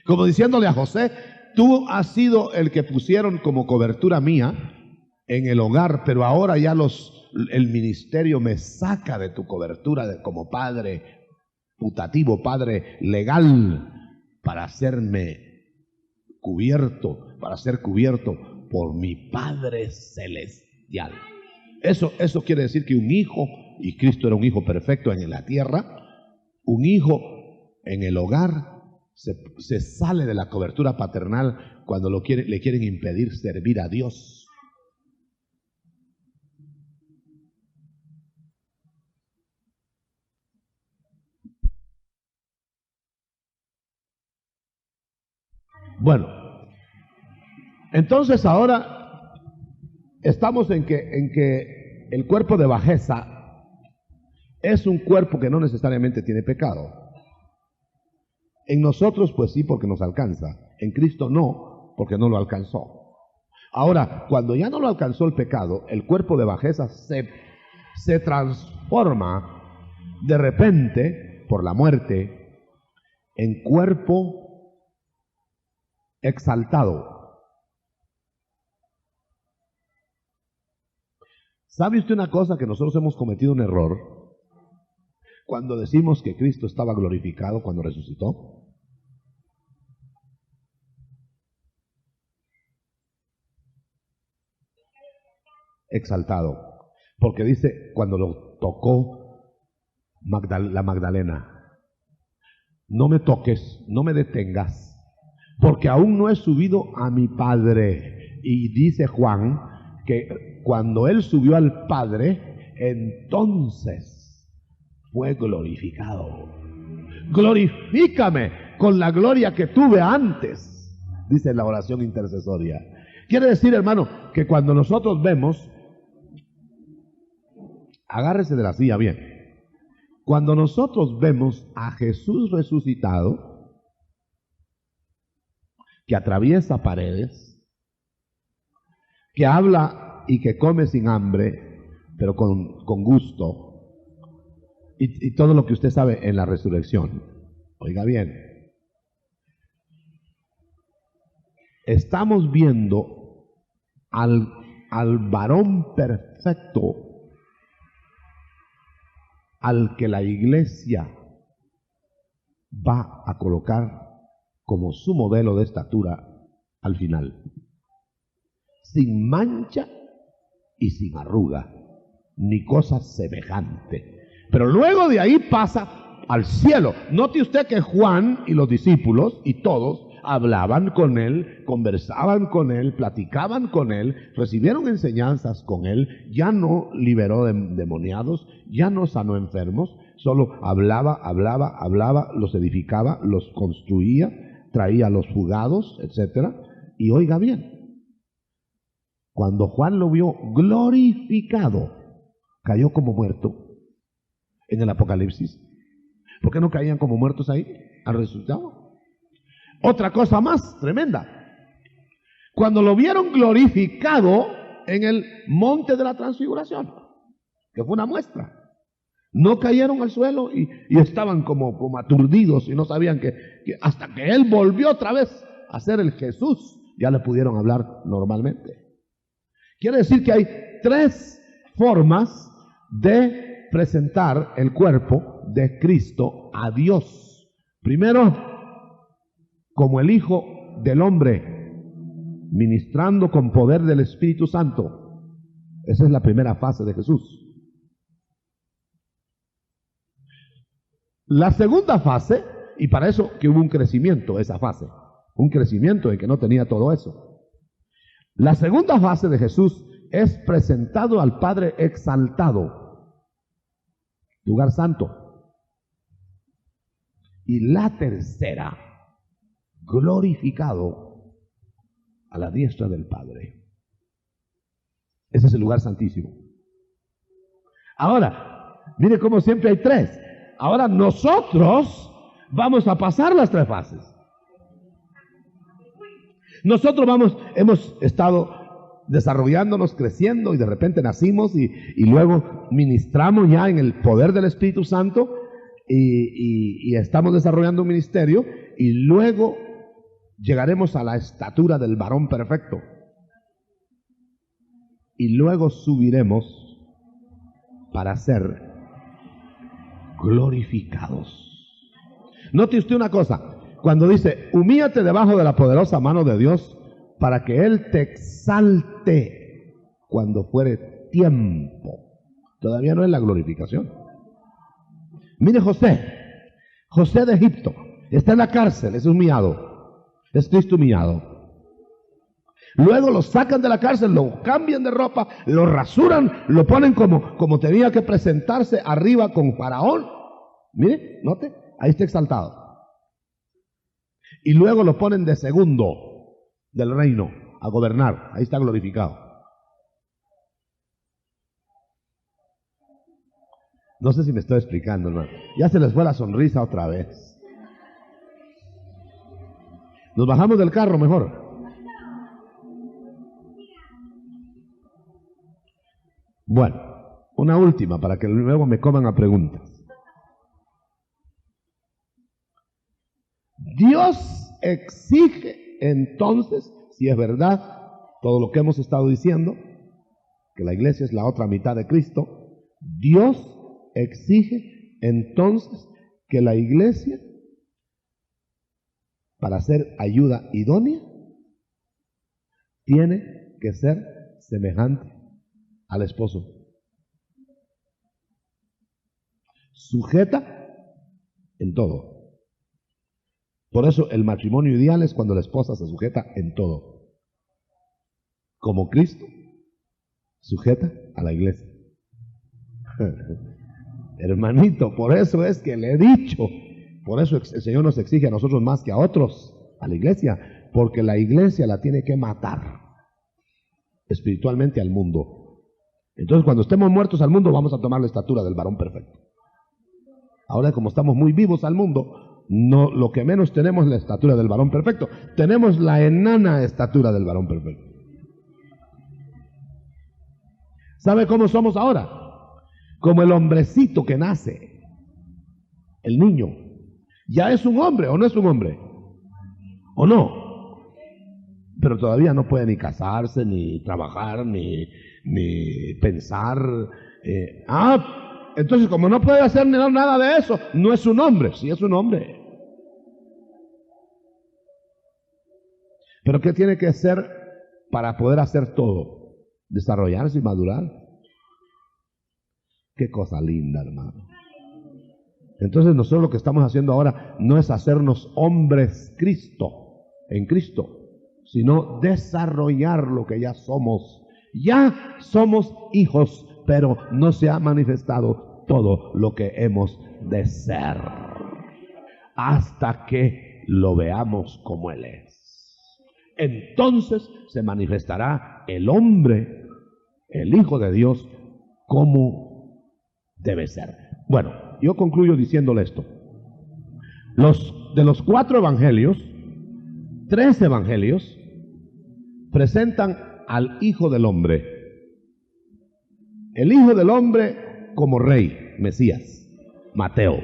Como diciéndole a José, tú has sido el que pusieron como cobertura mía en el hogar, pero ahora ya el ministerio me saca de tu cobertura como padre putativo, padre legal, para hacerme cubierto, para ser cubierto por mi Padre celestial. Eso quiere decir que un hijo y Cristo era un hijo perfecto en la tierra, un hijo en el hogar se sale de la cobertura paternal cuando le quieren impedir servir a Dios. Bueno, entonces ahora estamos en que el cuerpo de bajeza es un cuerpo que no necesariamente tiene pecado. En nosotros, pues sí, porque nos alcanza. En Cristo no, porque no lo alcanzó. Ahora, cuando ya no lo alcanzó el pecado, el cuerpo de bajeza se transforma de repente, por la muerte, en cuerpo exaltado. ¿Sabe usted una cosa? Que nosotros hemos cometido un error cuando decimos que Cristo estaba glorificado cuando resucitó. Exaltado. Porque dice, cuando lo tocó la Magdalena, no me toques, no me detengas, porque aún no he subido a mi Padre. Y dice Juan que cuando él subió al Padre, entonces fue glorificado. Glorifícame con la gloria que tuve antes, dice la oración intercesoria. Quiere decir, hermano, que cuando nosotros vemos, agárrese de la silla bien, cuando nosotros vemos a Jesús resucitado, que atraviesa paredes, que habla y que come sin hambre, pero con gusto, y todo lo que usted sabe en la resurrección. Oiga bien, estamos viendo al varón perfecto, al que la iglesia va a colocar como su modelo de estatura al final, sin mancha y sin arruga, ni cosa semejante. Pero luego de ahí pasa al cielo. Note usted que Juan y los discípulos y todos hablaban con él, conversaban con él, platicaban con él, recibieron enseñanzas con él, ya no liberó demoniados, ya no sanó enfermos, solo hablaba, los edificaba, los construía, traía a los fugados, etc. Y oiga bien, cuando Juan lo vio glorificado, cayó como muerto en el Apocalipsis. ¿Por qué no caían como muertos ahí al resucitado? Otra cosa más tremenda, cuando lo vieron glorificado en el monte de la transfiguración, que fue una muestra, no cayeron al suelo y estaban como aturdidos y no sabían que hasta que él volvió otra vez a ser el Jesús, ya le pudieron hablar normalmente. Quiere decir que hay tres formas de presentar el cuerpo de Cristo a Dios. Primero, como el Hijo del Hombre, ministrando con poder del Espíritu Santo. Esa es la primera fase de Jesús. La segunda fase, y para eso que hubo un crecimiento, esa fase, un crecimiento en que no tenía todo eso. La segunda fase de Jesús es presentado al Padre exaltado, lugar santo. Y la tercera, glorificado a la diestra del Padre. Ese es el lugar santísimo. Ahora, mire cómo siempre hay tres. Ahora nosotros vamos a pasar las tres fases. Nosotros hemos estado desarrollándonos, creciendo, y de repente nacimos y luego ministramos ya en el poder del Espíritu Santo y estamos desarrollando un ministerio, y luego llegaremos a la estatura del varón perfecto y luego subiremos para ser glorificados. Note usted una cosa, cuando dice humíllate debajo de la poderosa mano de Dios para que Él te exalte cuando fuere tiempo. Todavía no es la glorificación. Mire José de Egipto, está en la cárcel, es humillado, es Cristo humillado. Luego lo sacan de la cárcel, lo cambian de ropa, lo rasuran, lo ponen como tenía que presentarse arriba con Faraón. Mire, note, ahí está exaltado. Y luego lo ponen de segundo del reino a gobernar, ahí está glorificado. No sé si me estoy explicando, hermano. Ya se les fue la sonrisa otra vez. Nos bajamos del carro mejor. Bueno, una última para que luego me coman a preguntas. Dios exige entonces, si es verdad todo lo que hemos estado diciendo, que la iglesia es la otra mitad de Cristo, Dios exige entonces que la iglesia, para ser ayuda idónea, tiene que ser semejante al esposo. Sujeta en todo. Por eso el matrimonio ideal es cuando la esposa se sujeta en todo. Como Cristo sujeta a la iglesia. Hermanito, por eso es que le he dicho, por eso el Señor nos exige a nosotros más que a otros, a la iglesia, porque la iglesia la tiene que matar espiritualmente al mundo. Entonces cuando estemos muertos al mundo vamos a tomar la estatura del varón perfecto. Ahora como estamos muy vivos al mundo, no, lo que menos tenemos es la estatura del varón perfecto, tenemos la enana estatura del varón perfecto. ¿Sabe cómo somos ahora? Como el hombrecito que nace, el niño. ¿Ya es un hombre o no es un hombre? ¿O no? Pero todavía no puede ni casarse, ni trabajar, ni pensar. Entonces como no puede hacer nada de eso, no es un hombre. Sí es un hombre. Pero ¿qué tiene que hacer para poder hacer todo? Desarrollarse y madurar. Qué cosa linda, hermano. Entonces nosotros lo que estamos haciendo ahora no es hacernos hombres en Cristo, sino desarrollar lo que ya somos. Ya somos hijos, pero no se ha manifestado todo lo que hemos de ser hasta que lo veamos como Él es. Entonces se manifestará el hombre, el Hijo de Dios, como debe ser. Bueno, yo concluyo diciéndole esto. De los 4 evangelios, 3 evangelios presentan al Hijo del Hombre. El Hijo del Hombre como Rey, Mesías, Mateo.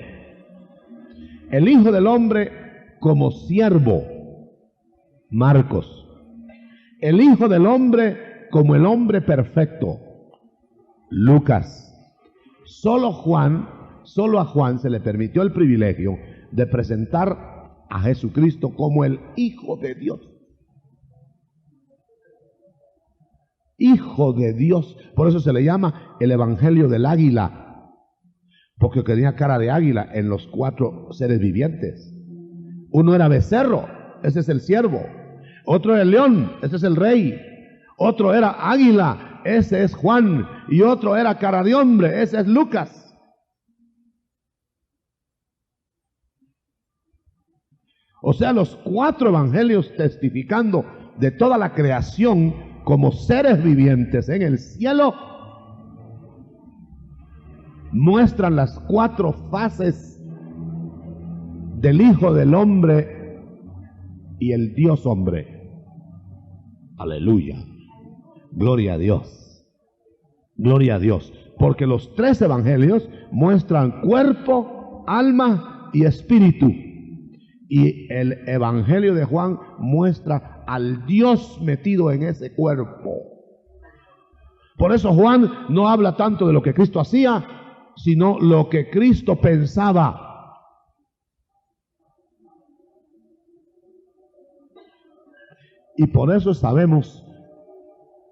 El Hijo del Hombre como siervo, Marcos. El Hijo del Hombre como el hombre perfecto, Lucas. Solo a Juan se le permitió el privilegio de presentar a Jesucristo como el Hijo de Dios. Hijo de Dios. Por eso se le llama el Evangelio del Águila, porque tenía cara de águila en los 4 seres vivientes. Uno era becerro, ese es el siervo. Otro era el león, ese es el rey. Otro era águila, ese es Juan. Y otro era cara de hombre, ese es Lucas. O sea, los 4 evangelios testificando de toda la creación como seres vivientes en el cielo, muestran las 4 fases del Hijo del Hombre y el Dios hombre. Aleluya. Gloria a Dios. Gloria a Dios. Porque los 3 evangelios muestran cuerpo, alma y espíritu. Y el evangelio de Juan muestra al Dios metido en ese cuerpo. Por eso Juan no habla tanto de lo que Cristo hacía, sino lo que Cristo pensaba. Y por eso sabemos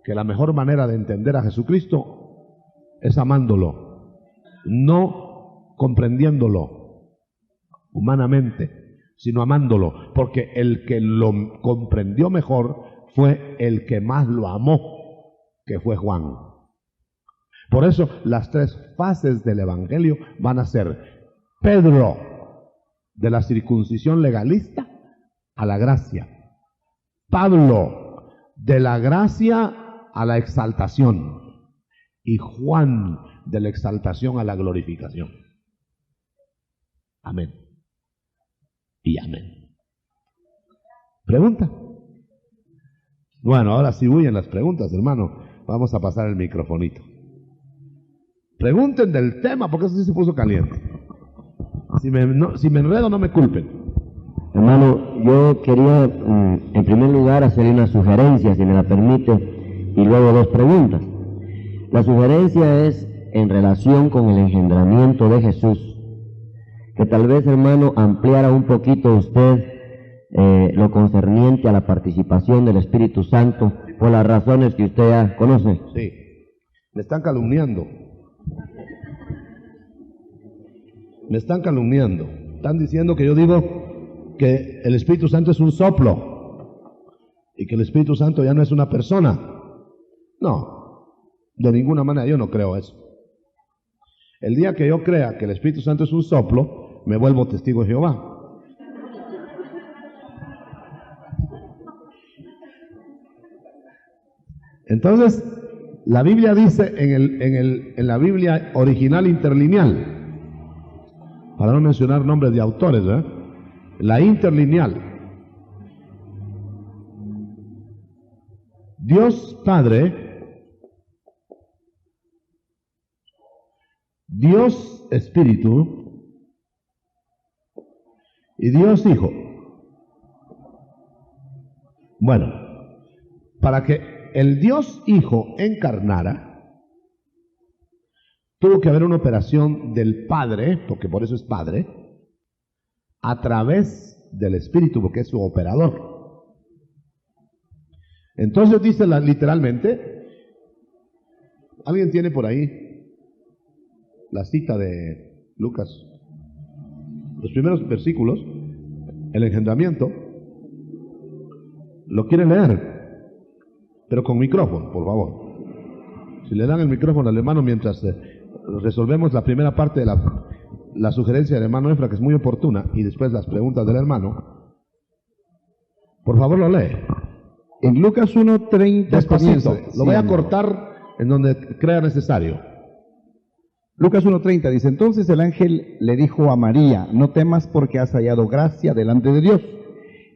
que la mejor manera de entender a Jesucristo es amándolo, no comprendiéndolo humanamente, sino amándolo, porque el que lo comprendió mejor fue el que más lo amó, que fue Juan. Por eso las tres fases del Evangelio van a ser Pedro, de la circuncisión legalista a la gracia; Pablo, de la gracia a la exaltación; y Juan, de la exaltación a la glorificación. Amén. Y amén. ¿Pregunta? Bueno, ahora sí huyen las preguntas, hermano. Vamos a pasar el microfonito. Pregunten del tema, porque eso sí se puso caliente. Si me enredo, no me culpen. Hermano, yo quería en primer lugar hacerle una sugerencia, si me la permite, y luego dos preguntas. La sugerencia es en relación con el engendramiento de Jesús, que tal vez, hermano, ampliara un poquito usted lo concerniente a la participación del Espíritu Santo por las razones que usted ya conoce. Sí, me están calumniando. Me están calumniando. Están diciendo que yo digo que el Espíritu Santo es un soplo y que el Espíritu Santo ya no es una persona. No, de ninguna manera yo no creo eso. El día que yo crea que el Espíritu Santo es un soplo, me vuelvo testigo de Jehová. Entonces, la Biblia dice en la Biblia original interlineal, para no mencionar nombres de autores, la interlineal, Dios Padre, Dios Espíritu y Dios Hijo. Bueno, para que el Dios Hijo encarnara, tuvo que haber una operación del Padre, porque por eso es Padre, a través del Espíritu, porque es su operador. Entonces dice literalmente, ¿alguien tiene por ahí la cita de Lucas? Los primeros versículos, el engendramiento. ¿Lo quieren leer? Pero con micrófono, por favor. Si le dan el micrófono al hermano mientras resolvemos la primera parte de la sugerencia del hermano Efra, que es muy oportuna, y después las preguntas del hermano, por favor lo lee. En Lucas 1:30 Despacito, comienza, lo voy a cortar en donde crea necesario. Lucas 1:30 dice: entonces el ángel le dijo a María: no temas, porque has hallado gracia delante de Dios,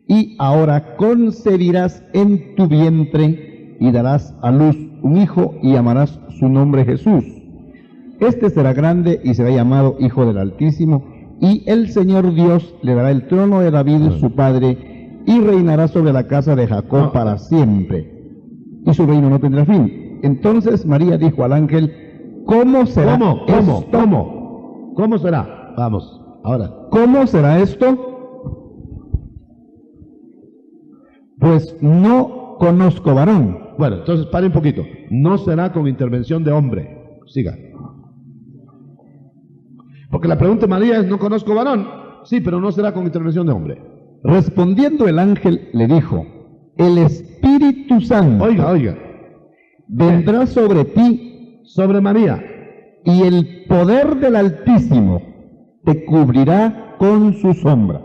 y ahora concebirás en tu vientre y darás a luz un hijo, y llamarás su nombre Jesús. Este será grande y será llamado Hijo del Altísimo, y el Señor Dios le dará el trono de David su padre, y reinará sobre la casa de Jacob para siempre, y su reino no tendrá fin. Entonces María dijo al ángel: ¿cómo será esto? ¿Cómo será? Vamos, ahora. ¿Cómo será esto? Pues no conozco varón. Bueno, entonces pare un poquito. No será con intervención de hombre. Siga. Porque la pregunta de María es: no conozco varón. Sí, pero no será con intervención de hombre. Respondiendo el ángel le dijo: el Espíritu Santo Oiga. vendrá sobre ti, Sobre María. y el poder del Altísimo te cubrirá con su sombra.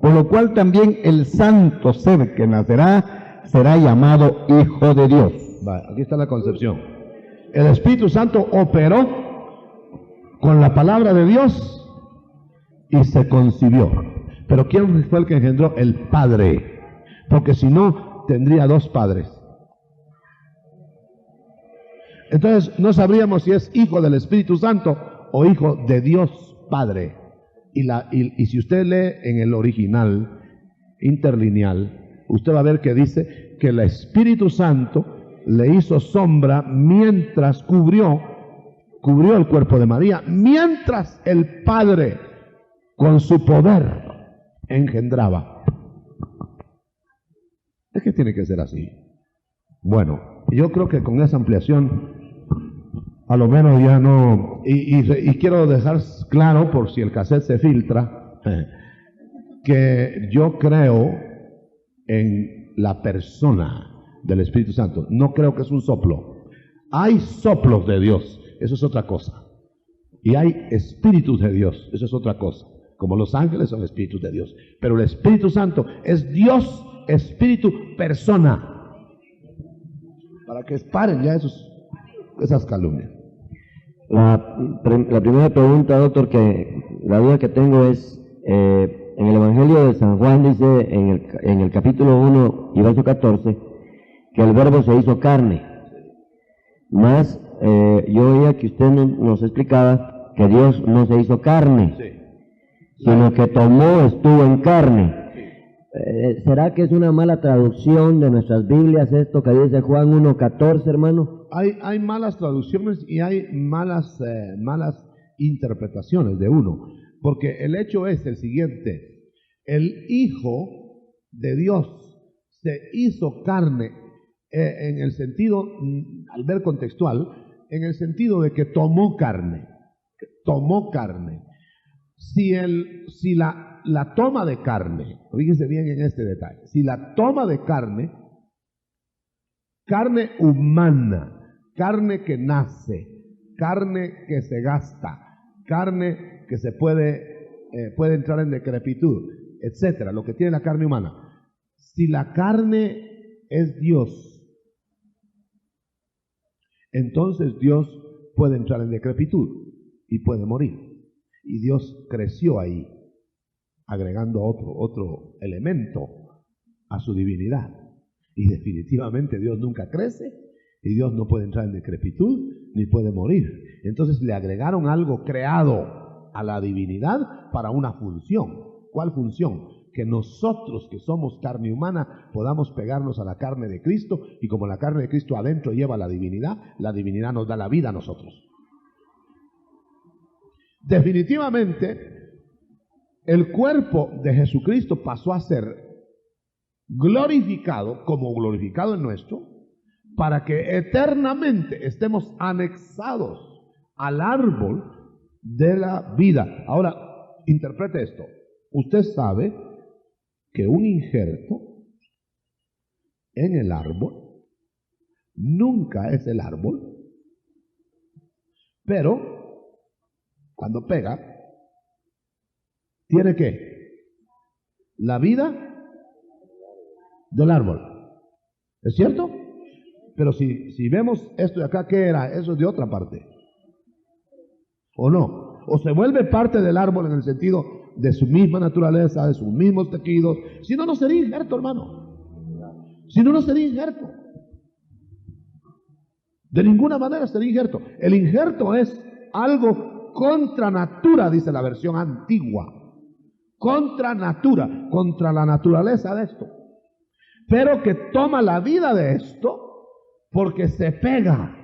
Por lo cual también el santo ser que nacerá será llamado Hijo de Dios. Vale, aquí está la concepción. El Espíritu Santo operó con la palabra de Dios y se concibió. Pero ¿quién fue el que engendró? El Padre. Porque si no, tendría dos padres. Entonces no sabríamos si es hijo del Espíritu Santo o hijo de Dios Padre. Y si usted lee en el original interlineal, usted va a ver que dice que el Espíritu Santo le hizo sombra mientras cubrió el cuerpo de María, mientras el Padre con su poder engendraba. Es que tiene que ser así. Bueno, yo creo que con esa ampliación a lo menos ya no, y quiero dejar claro, por si el cassette se filtra, que yo creo en la persona del Espíritu Santo. No creo que es un soplo. Hay soplos de Dios, eso es otra cosa. Y hay espíritus de Dios, eso es otra cosa. Como los ángeles son espíritus de Dios. Pero el Espíritu Santo es Dios, espíritu, persona. Para que paren ya esas calumnias. La primera pregunta, doctor, la duda que tengo es, en el Evangelio de San Juan dice en el capítulo 1 y verso 14 que el verbo se hizo carne. Más yo oía que usted nos explicaba que Dios no se hizo carne, sí, sino que estuvo en carne. ¿Será que es una mala traducción de nuestras Biblias esto que dice Juan 1:14, hermano? Hay malas traducciones y hay malas interpretaciones de uno, porque el hecho es el siguiente: el Hijo de Dios se hizo carne en el sentido, al ver contextual, en el sentido de que tomó carne. Si la toma de carne, fíjense bien en este detalle, si la toma de carne humana, carne que nace, carne que se gasta, carne que se puede entrar en decrepitud, etcétera, lo que tiene la carne humana, si la carne es Dios, entonces Dios puede entrar en decrepitud y puede morir. Y Dios creció ahí, agregando otro elemento a su divinidad. Y definitivamente Dios nunca crece y Dios no puede entrar en decrepitud ni puede morir. Entonces le agregaron algo creado a la divinidad para una función. ¿Cuál función? Que nosotros que somos carne humana podamos pegarnos a la carne de Cristo, y como la carne de Cristo adentro lleva la divinidad nos da la vida a nosotros. Definitivamente, el cuerpo de Jesucristo pasó a ser glorificado, como glorificado el nuestro, para que eternamente estemos anexados al árbol de la vida. Ahora, interprete esto. Usted sabe que un injerto en el árbol nunca es el árbol, pero cuando pega, tiene que la vida del árbol. ¿Es cierto? Pero si vemos esto de acá, ¿qué era? Eso es de otra parte. ¿O no? O se vuelve parte del árbol en el sentido de su misma naturaleza, de sus mismos tejidos. Si no, no sería injerto, hermano. Si no, no sería injerto. De ninguna manera sería injerto. El injerto es algo contra natura, dice la versión antigua. Contra natura, contra la naturaleza de esto. Pero que toma la vida de esto porque se pega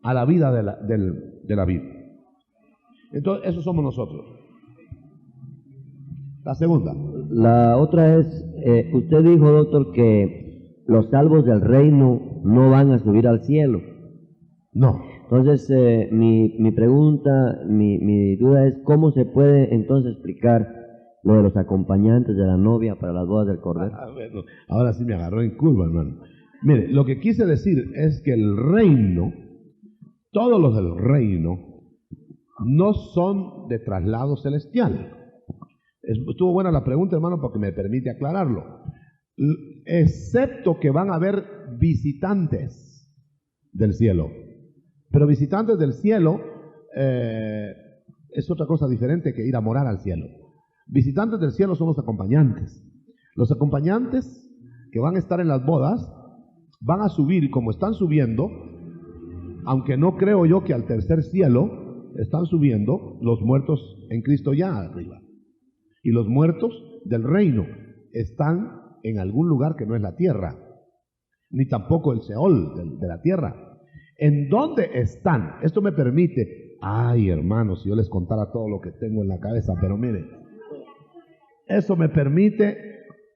a la vida de la vida. Entonces, eso somos nosotros. La segunda. La otra es, usted dijo, doctor, que los salvos del reino no van a subir al cielo. No. Entonces, mi pregunta, mi duda es, ¿cómo se puede entonces explicar lo de los acompañantes de la novia para las bodas del Cordero? Bueno, ahora sí me agarró en curva, hermano. Mire, lo que quise decir es que el reino, todos los del reino, no son de traslado celestial. Estuvo buena la pregunta, hermano, porque me permite aclararlo. Excepto que van a haber visitantes del cielo. Pero visitantes del cielo es otra cosa diferente que ir a morar al cielo. Visitantes del cielo son los acompañantes. Los acompañantes que van a estar en las bodas van a subir, como están subiendo, aunque no creo yo que al tercer cielo están subiendo los muertos en Cristo ya arriba. Y los muertos del reino están en algún lugar que no es la tierra, ni tampoco el Seol de la tierra. ¿En dónde están? Esto me permite, ay hermanos, si yo les contara todo lo que tengo en la cabeza, pero mire, eso me permite,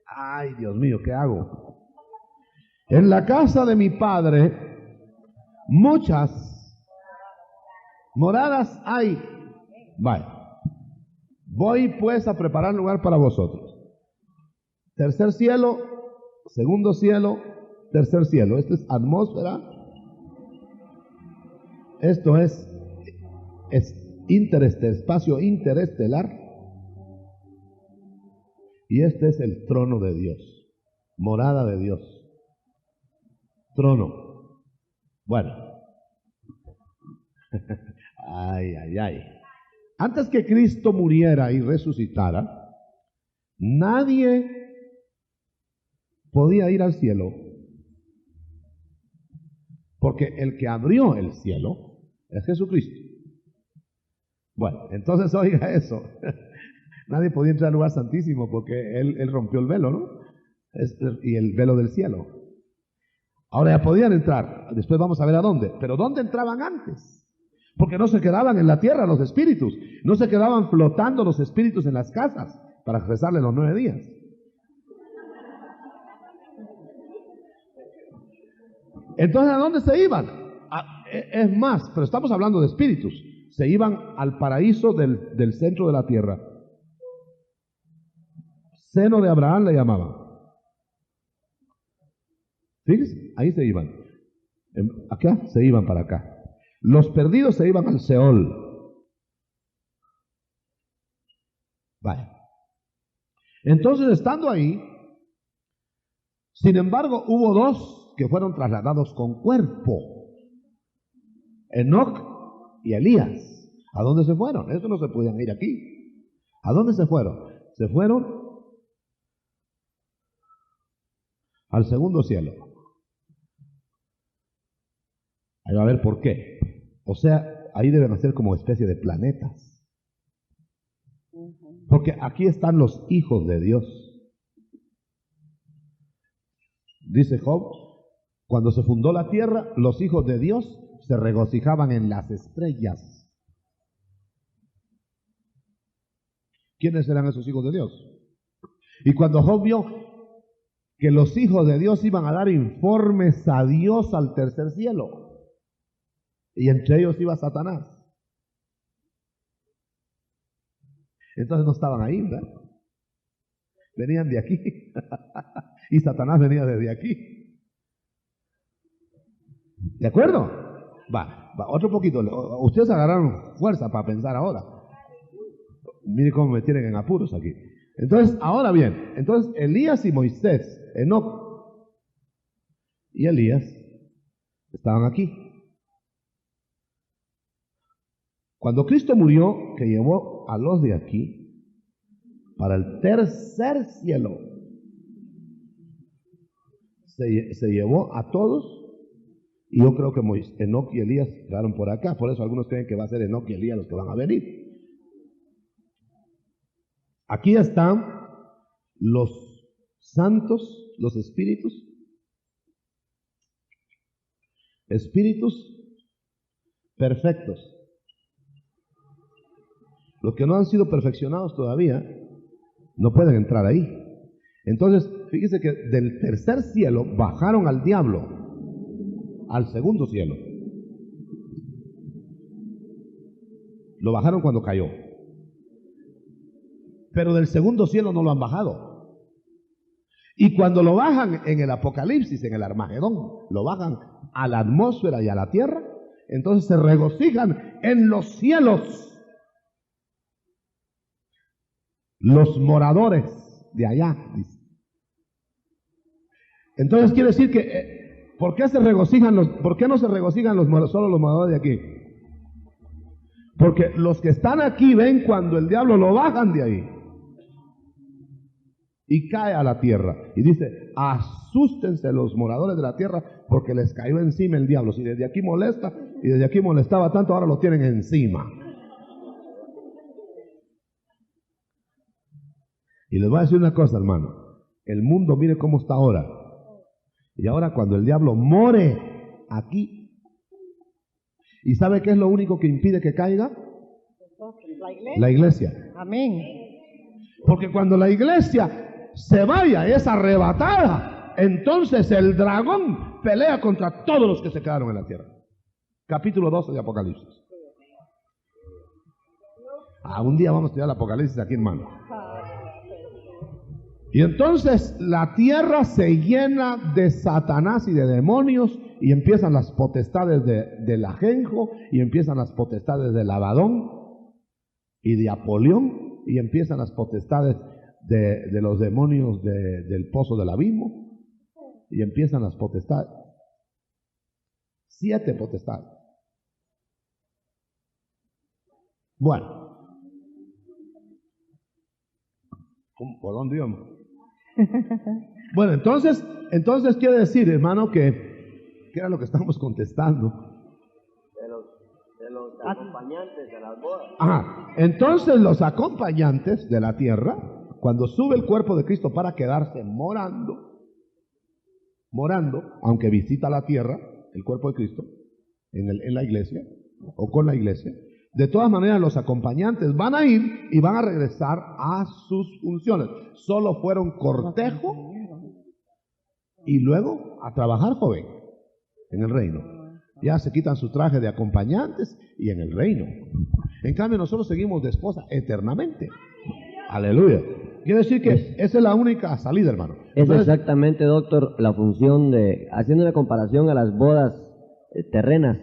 ay Dios mío, ¿qué hago? En la casa de mi padre muchas Moradas hay. Vaya. Voy pues a preparar lugar para vosotros. Tercer cielo, segundo cielo, tercer cielo. Esto es atmósfera. Esto es espacio interestelar. Y este es el trono de Dios. Morada de Dios. Trono. Bueno. Ay, ay, ay. Antes que Cristo muriera y resucitara, nadie podía ir al cielo, porque el que abrió el cielo es Jesucristo. Bueno, entonces oiga eso. Nadie podía entrar al lugar santísimo porque él rompió el velo, ¿no? Y el velo del cielo. Ahora ya podían entrar. Después vamos a ver a dónde. Pero ¿dónde entraban antes? Porque no se quedaban en la tierra los espíritus. No se quedaban flotando los espíritus en las casas para rezarle los 9 días. Entonces, ¿a dónde se iban? Es más, pero estamos hablando de espíritus. Se iban al paraíso del centro de la tierra. Seno de Abraham le llamaban. Fíjense, ahí se iban. Acá se iban para acá. Los perdidos se iban al Seol. Vaya. Entonces, estando ahí, sin embargo, hubo 2 que fueron trasladados con cuerpo. Enoc y Elías. ¿A dónde se fueron? Estos no se podían ir aquí. ¿A dónde se fueron? Se fueron al segundo cielo. Ahí va a ver por qué. O sea, ahí deben ser como especie de planetas. Porque aquí están los hijos de Dios. Dice Job, cuando se fundó la tierra, los hijos de Dios se regocijaban en las estrellas. ¿Quiénes eran esos hijos de Dios? Y cuando Job vio que los hijos de Dios iban a dar informes a Dios al tercer cielo, y entre ellos iba Satanás. Entonces no estaban ahí, ¿verdad? Venían de aquí. Y Satanás venía desde aquí. ¿De acuerdo? Va, otro poquito. Ustedes agarraron fuerza para pensar ahora. Mire cómo me tienen en apuros aquí. Entonces, ahora bien, entonces Elías y Moisés, Enoc y Elías estaban aquí. Cuando Cristo murió, que llevó a los de aquí para el tercer cielo, se llevó a todos, y yo creo que Enoc y Elías quedaron por acá. Por eso algunos creen que va a ser Enoc y Elías los que van a venir. Aquí están los santos, los espíritus perfectos. Los que no han sido perfeccionados todavía no pueden entrar ahí. Entonces, fíjese que del tercer cielo bajaron al diablo al segundo cielo. Lo bajaron cuando cayó. Pero del segundo cielo no lo han bajado. Y cuando lo bajan en el Apocalipsis, en el Armagedón, lo bajan a la atmósfera y a la tierra, entonces se regocijan en los cielos los moradores de allá. Entonces quiere decir que ¿por qué no se regocijan solo los moradores de aquí? Porque los que están aquí ven cuando el diablo lo bajan de ahí y cae a la tierra. Y dice, asústense los moradores de la tierra porque les cayó encima el diablo. Si desde aquí molesta y desde aquí molestaba tanto, ahora lo tienen encima. Y les voy a decir una cosa, hermano. El mundo, mire cómo está ahora. Y ahora cuando el diablo more aquí, ¿y sabe qué es lo único que impide que caiga? La iglesia. Amén. Porque cuando la iglesia se vaya, es arrebatada, entonces el dragón pelea contra todos los que se quedaron en la tierra. Capítulo 12 de Apocalipsis. Un día vamos a estudiar el Apocalipsis aquí, hermano. Y entonces la tierra se llena de Satanás y de demonios, y empiezan las potestades del ajenjo, y empiezan las potestades del Abadón y de Apolión, y empiezan las potestades de los demonios del pozo del abismo, y empiezan las potestades. 7 potestades. Bueno, ¿por dónde íbamos? Bueno, entonces quiere decir, hermano, que era lo que estamos contestando. De los acompañantes de las bodas. Entonces los acompañantes de la tierra, cuando sube el cuerpo de Cristo para quedarse morando, aunque visita la tierra, el cuerpo de Cristo, en la iglesia, o con la iglesia, de todas maneras los acompañantes van a ir y van a regresar a sus funciones. Solo fueron cortejo y luego a trabajar, joven, en el reino. Ya se quitan su traje de acompañantes y en el reino. En cambio nosotros seguimos de esposa eternamente. Aleluya. Quiere decir que esa es la única salida, hermano. Entonces, es exactamente, doctor, la función haciendo una comparación a las bodas terrenas,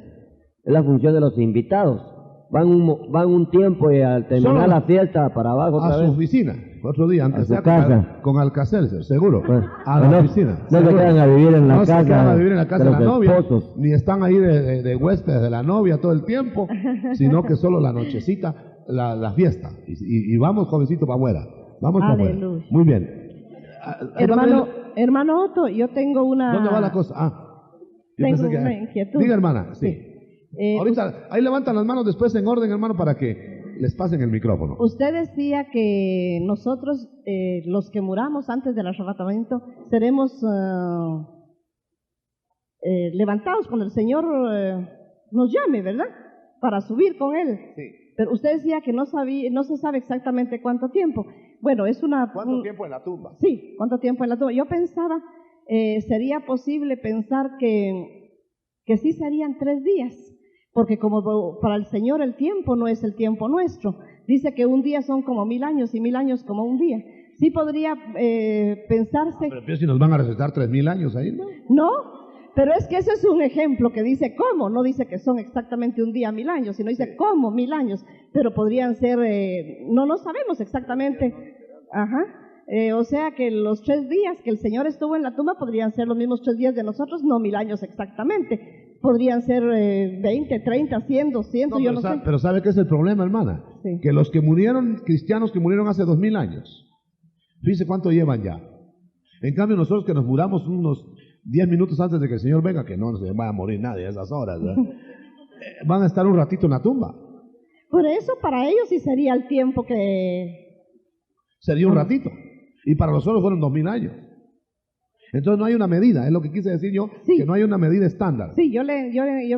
es la función de los invitados. Van un tiempo y al terminar la fiesta para abajo otra vez. A su oficina, otro día, antes de casa. Con Alcacelser, seguro. Pues, a la oficina. No se quedan a vivir en la casa. No se quedan a vivir en la casa de la novia, esposos. Ni están ahí de huéspedes de la novia todo el tiempo, sino que solo la nochecita, la fiesta. Y vamos, jovencito, para afuera. Vamos para afuera. Muy bien. Hermano Otto, yo tengo una... ¿Dónde va la cosa? Tengo una inquietud. Diga, hermana, sí. Ahorita, ahí levantan las manos después en orden, hermano, para que les pasen el micrófono. Usted decía que nosotros, los que muramos antes del arrebatamiento, seremos levantados cuando el Señor nos llame, ¿verdad? Para subir con Él. Sí. Pero usted decía que no se sabe exactamente cuánto tiempo. Bueno, es una... ¿Cuánto tiempo en la tumba? Sí, cuánto tiempo en la tumba. Yo pensaba, sería posible pensar que sí serían 3 días. Porque como para el Señor el tiempo no es el tiempo nuestro. Dice que un día son como 1000 años y 1000 años como un día. Sí podría pensarse... Pero si nos van a recetar 3000 años ahí, ¿no? No, pero es que ese es un ejemplo que dice cómo. No dice que son exactamente un día 1000 años, sino dice cómo 1000 años. Pero podrían ser... no sabemos exactamente. O sea que los 3 días que el Señor estuvo en la tumba podrían ser los mismos 3 días de nosotros, no 1000 años exactamente. Podrían ser 20, 30, 100, 200, yo no sé. Pero ¿sabe qué es el problema, hermana? Sí. Que los que murieron, cristianos que murieron hace 2000 años, fíjese cuánto llevan ya. En cambio nosotros que nos muramos unos 10 minutos antes de que el Señor venga, que no se vaya a morir nadie a esas horas, van a estar un ratito en la tumba. Por eso para ellos sí sería el tiempo que... Sería un ratito. Y para nosotros fueron 2000 años. Entonces no hay una medida, es lo que quise decir yo, sí, que no hay una medida estándar. Sí, yo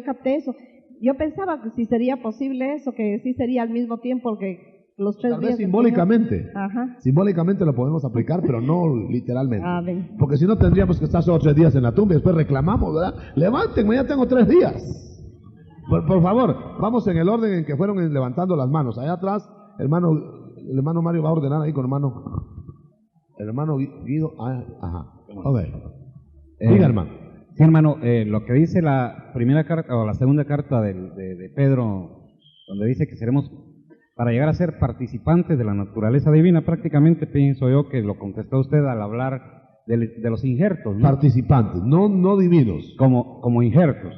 capté eso. Yo pensaba que si sería posible eso, que sí sería al mismo tiempo que los 3 días. Tal vez simbólicamente. Simbólicamente lo podemos aplicar, pero no literalmente. Porque si no tendríamos que estar solo 3 días en la tumba y después reclamamos, ¿verdad? Levántenme, ya tengo 3 días. Por favor, vamos en el orden en que fueron levantando las manos. Allá atrás, el hermano Mario va a ordenar ahí con el hermano Guido. Okay. Diga, hermano. Sí, hermano, lo que dice la primera carta o la segunda carta de Pedro, donde dice que seremos, para llegar a ser participantes de la naturaleza divina, prácticamente pienso yo que lo contestó usted al hablar de los injertos, ¿no? Participantes, no divinos. Como injertos.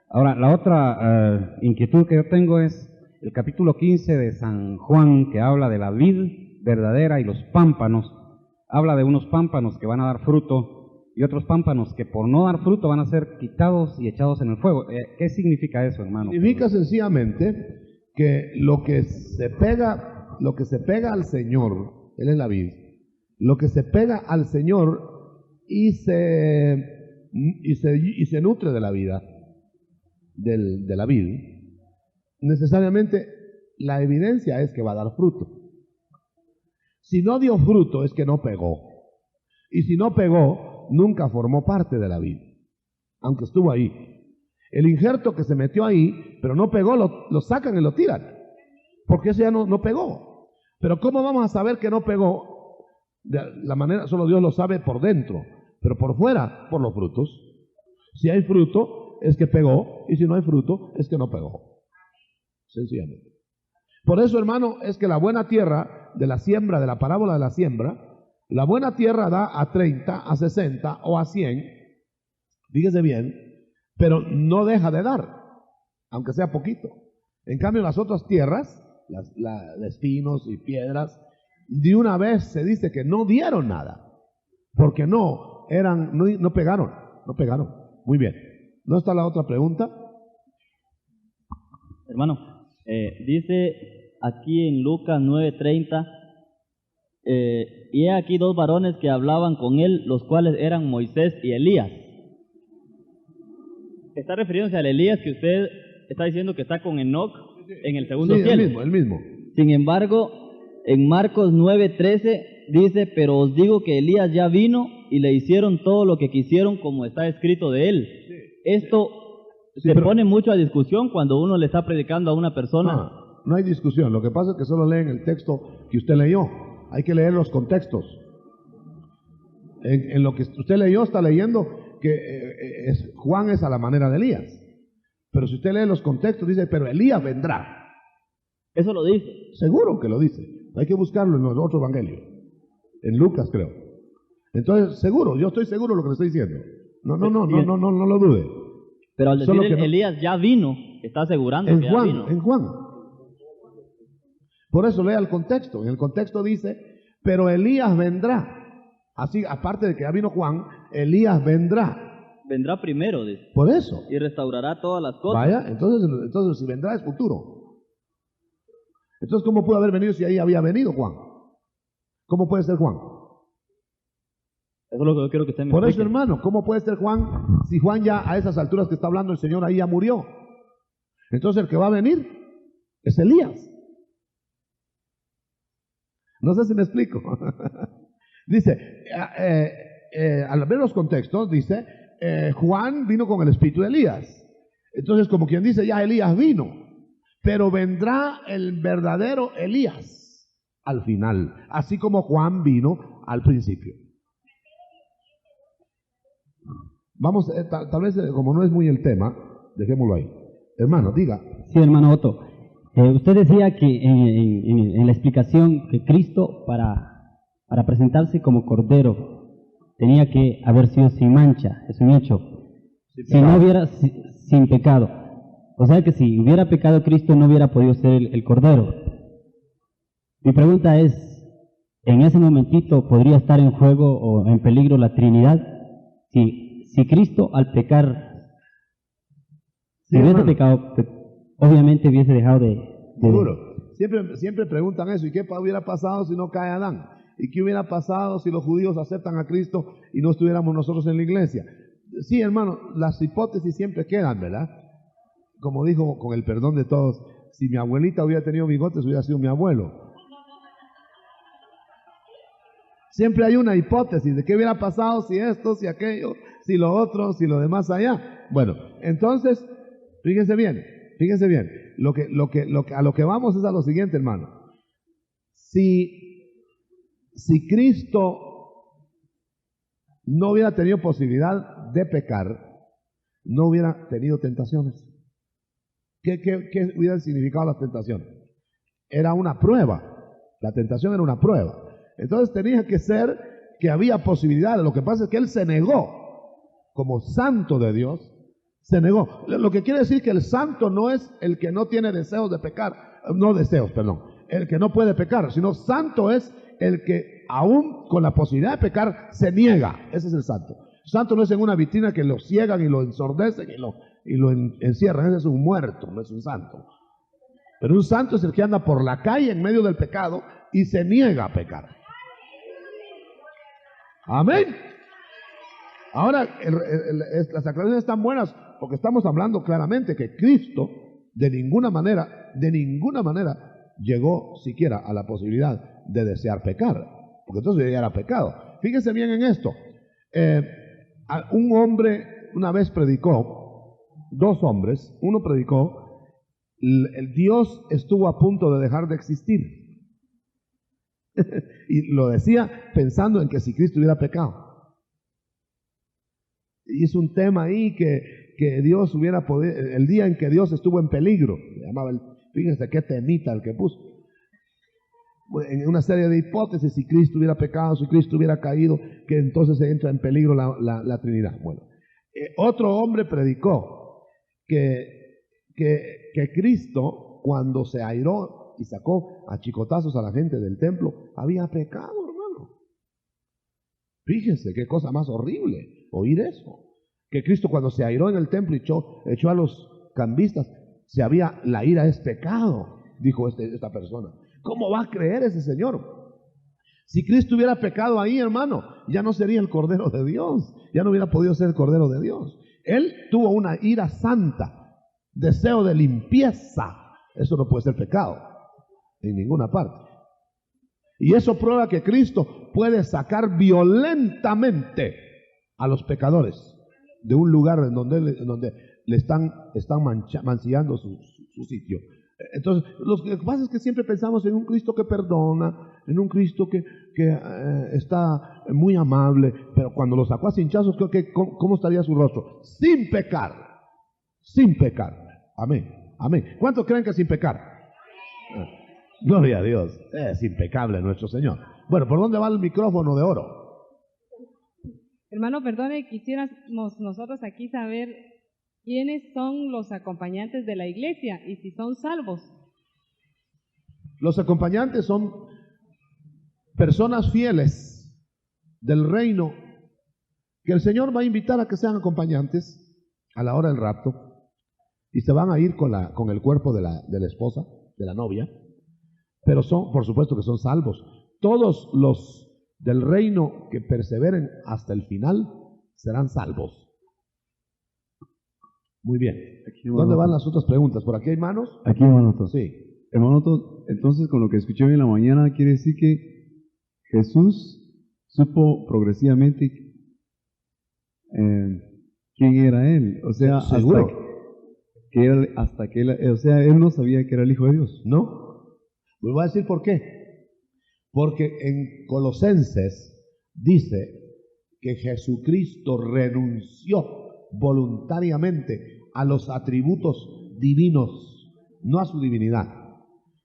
Ahora, la otra inquietud que yo tengo es el capítulo 15 de San Juan, que habla de la vid verdadera y los pámpanos. Habla de unos pámpanos que van a dar fruto y otros pámpanos que por no dar fruto van a ser quitados y echados en el fuego. ¿Qué significa eso, hermano? Significa sencillamente que lo que se pega al Señor, Él es la vid, lo que se pega al Señor y se nutre de la vida, de la vid, necesariamente la evidencia es que va a dar fruto. Si no dio fruto es que no pegó. Y si no pegó, nunca formó parte de la vid, aunque estuvo ahí. El injerto que se metió ahí, pero no pegó, lo sacan y lo tiran. porque ese ya no pegó. Pero ¿cómo vamos a saber que no pegó? De la manera, solo Dios lo sabe por dentro, pero por fuera, por los frutos. Si hay fruto, es que pegó, y si no hay fruto, es que no pegó. Sencillamente. Por eso, hermano, es que la buena tierra de la siembra, de la parábola de la siembra, la buena tierra da a 30, a 60 o a 100, fíjese bien, pero no deja de dar, aunque sea poquito. En cambio, las otras tierras, de espinos y piedras, de una vez se dice que no dieron nada, porque no pegaron. Muy bien. ¿No está la otra pregunta? Hermano, dice aquí en Lucas 9:30, y he aquí dos varones que hablaban con él, los cuales eran Moisés y Elías. ¿Está refiriéndose al Elías que usted está diciendo que está con Enoc en el segundo cielo? El mismo. Sin embargo, en Marcos 9:13 dice, pero os digo que Elías ya vino y le hicieron todo lo que quisieron como está escrito de él. Esto se pone mucho a discusión cuando uno le está predicando a una persona. No hay discusión. Lo que pasa es que solo leen el texto que usted leyó. Hay que leer los contextos. En lo que usted leyó, está leyendo que Juan es a la manera de Elías. Pero si usted lee los contextos, dice, pero Elías vendrá. Eso lo dice. Seguro que lo dice. Hay que buscarlo en los otros evangelios. En Lucas, creo. Entonces, seguro, yo estoy seguro de lo que le estoy diciendo. No lo dude. Pero al decir Elías ya vino, está asegurando que ya vino. En Juan. Por eso lea el contexto. En el contexto dice, pero Elías vendrá. Así, aparte de que ya vino Juan, Elías vendrá. Vendrá primero, dice. Por eso. Y restaurará todas las cosas. Vaya, entonces si vendrá es futuro. Entonces, ¿cómo pudo haber venido si ahí había venido Juan? ¿Cómo puede ser Juan? Eso es lo que yo quiero que usted me Por explique. eso, hermano, ¿cómo puede ser Juan si Juan ya a esas alturas que está hablando el Señor ahí ya murió? Entonces el que va a venir es Elías. No sé si me explico. Dice, al ver los contextos, dice, Juan vino con el espíritu de Elías. Entonces, como quien dice, ya Elías vino, pero vendrá el verdadero Elías al final, así como Juan vino al principio. Vamos, tal vez como no es muy el tema, dejémoslo ahí. Hermano, diga. Sí, hermano Otto. Usted decía que en la explicación que Cristo para presentarse como Cordero tenía que haber sido sin mancha, es un hecho. Si no hubiera, sin pecado. O sea que si hubiera pecado Cristo no hubiera podido ser el Cordero. Mi pregunta es, ¿en ese momentito podría estar en juego o en peligro la Trinidad? Si Cristo al pecar, si hubiese pecado, obviamente hubiese dejado de... Seguro. Siempre preguntan eso. ¿Y qué hubiera pasado si no cae Adán? ¿Y qué hubiera pasado si los judíos aceptan a Cristo y no estuviéramos nosotros en la iglesia? Sí, hermano, las hipótesis siempre quedan, ¿verdad? Como dijo, con el perdón de todos, si mi abuelita hubiera tenido bigotes, hubiera sido mi abuelo. Siempre hay una hipótesis de qué hubiera pasado si esto, si aquello, si lo otro, si lo demás allá. Bueno, entonces, fíjense bien. A lo que vamos es a lo siguiente, hermano. Si Cristo no hubiera tenido posibilidad de pecar, no hubiera tenido tentaciones. ¿Qué hubieran significado las tentaciones? Era una prueba. La tentación era una prueba. Entonces tenía que ser que había posibilidades. Lo que pasa es que él se negó, como santo de Dios, se negó. Lo que quiere decir que el santo no es el que no tiene deseos de pecar, el que no puede pecar, sino santo es el que aún con la posibilidad de pecar se niega. Ese es el santo. Santo no es en una vitrina que lo ciegan y lo ensordecen y lo encierran. Ese es un muerto, no es un santo. Pero un santo es el que anda por la calle en medio del pecado y se niega a pecar. Amén. Ahora, las aclaraciones están buenas porque estamos hablando claramente que Cristo de ninguna manera llegó siquiera a la posibilidad de desear pecar, porque entonces ya era pecado. Fíjense bien en esto. Un hombre una vez predicó, dos hombres, uno predicó el Dios estuvo a punto de dejar de existir. Y lo decía pensando en que si Cristo hubiera pecado. Y es un tema ahí que Dios hubiera podido, el día en que Dios estuvo en peligro, se llamaba fíjense qué temita el que puso. En una serie de hipótesis, si Cristo hubiera pecado, si Cristo hubiera caído, que entonces se entra en peligro la Trinidad. Bueno, otro hombre predicó que Cristo, cuando se airó y sacó a chicotazos a la gente del templo, había pecado, hermano. Fíjense qué cosa más horrible oír eso. Que Cristo, cuando se airó en el templo y echó a los cambistas, la ira es pecado, dijo esta persona. ¿Cómo va a creer ese señor? Si Cristo hubiera pecado ahí, hermano, ya no sería el Cordero de Dios, ya no hubiera podido ser el Cordero de Dios. Él tuvo una ira santa, deseo de limpieza. Eso no puede ser pecado en ninguna parte. Y eso prueba que Cristo puede sacar violentamente a los pecadores de un lugar en donde le están mancillando su sitio. Entonces, lo que pasa es que siempre pensamos en un Cristo que perdona, en un Cristo que está muy amable, pero cuando lo sacó a cinchazos, ¿cómo estaría su rostro? Sin pecar, sin pecar. Amén, amén. ¿Cuántos creen que sin pecar? Gloria a Dios, es impecable nuestro Señor. Bueno, ¿por dónde va el micrófono de oro? Hermano, perdone, quisiéramos nosotros aquí saber quiénes son los acompañantes de la iglesia y si son salvos. Los acompañantes son personas fieles del reino que el Señor va a invitar a que sean acompañantes a la hora del rapto y se van a ir con el cuerpo de la esposa, de la novia, pero por supuesto que son salvos. Todos los del reino que perseveren hasta el final serán salvos. Muy bien. ¿Dónde van las otras preguntas? ¿Por aquí hay manos? Aquí, hermano. Sí. Hermano, entonces con lo que escuché hoy en la mañana, quiere decir que Jesús supo progresivamente quién era Él. O sea, ¿seguro? hasta que Él no sabía que era el Hijo de Dios. ¿No? Les voy a decir por qué. Porque en Colosenses dice que Jesucristo renunció voluntariamente a los atributos divinos, no a su divinidad.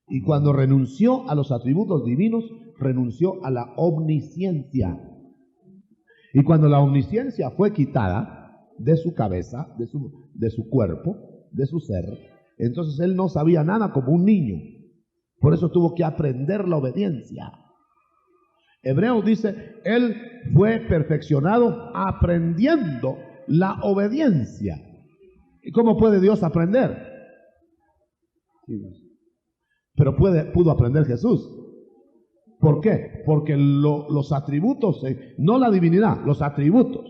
Y cuando renunció a los atributos divinos, renunció a la omnisciencia. Y cuando la omnisciencia fue quitada de su cabeza, de su cuerpo, de su ser, entonces él no sabía nada como un niño. Por eso tuvo que aprender la obediencia. Hebreos dice, él fue perfeccionado aprendiendo la obediencia. ¿Y cómo puede Dios aprender? Pero pudo aprender Jesús. ¿Por qué? Porque los atributos, no la divinidad, los atributos,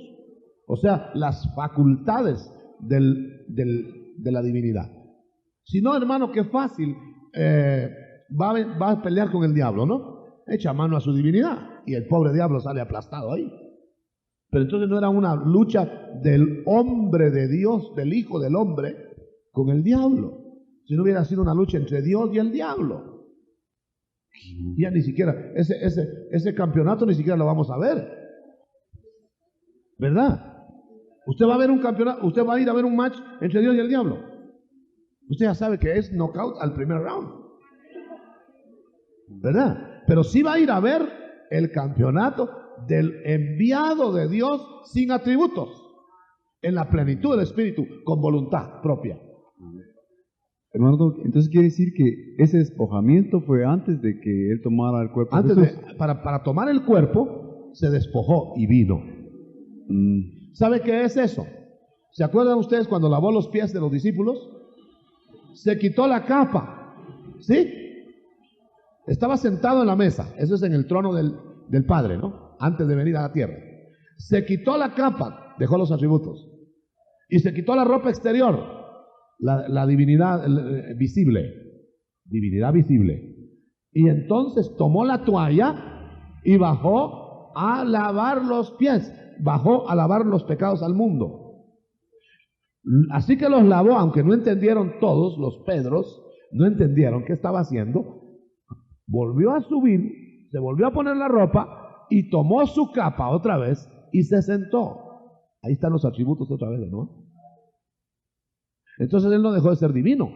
o sea, las facultades de la divinidad. Si no, hermano, qué fácil va a pelear con el diablo, ¿no? Echa mano a su divinidad y el pobre diablo sale aplastado ahí. Pero entonces no era una lucha del hombre de Dios, del Hijo del Hombre, con el diablo. Si no hubiera sido una lucha entre Dios y el diablo. Ya ni siquiera, ese campeonato ni siquiera lo vamos a ver. ¿Verdad? Usted va a ver un campeonato, usted va a ir a ver un match entre Dios y el diablo. Usted ya sabe que es knockout al primer round. ¿Verdad? Pero sí va a ir a ver el campeonato del enviado de Dios sin atributos, en la plenitud del Espíritu, con voluntad propia. Hermano, entonces quiere decir que ese despojamiento fue antes de que él tomara el cuerpo de Jesús. Para tomar el cuerpo, se despojó y vino. ¿Sabe qué es eso? ¿Se acuerdan ustedes cuando lavó los pies de los discípulos? Se quitó la capa, ¿sí? Estaba sentado en la mesa, eso es en el trono del Padre, ¿no? Antes de venir a la tierra. Se quitó la capa, dejó los atributos. Y se quitó la ropa exterior, la divinidad visible. Divinidad visible. Y entonces tomó la toalla y bajó a lavar los pies. Bajó a lavar los pecados al mundo. Así que los lavó, aunque no entendieron todos, los Pedros no entendieron qué estaba haciendo. Volvió a subir, se volvió a poner la ropa y tomó su capa otra vez y se sentó. Ahí están los atributos otra vez, ¿no? Entonces él no dejó de ser divino.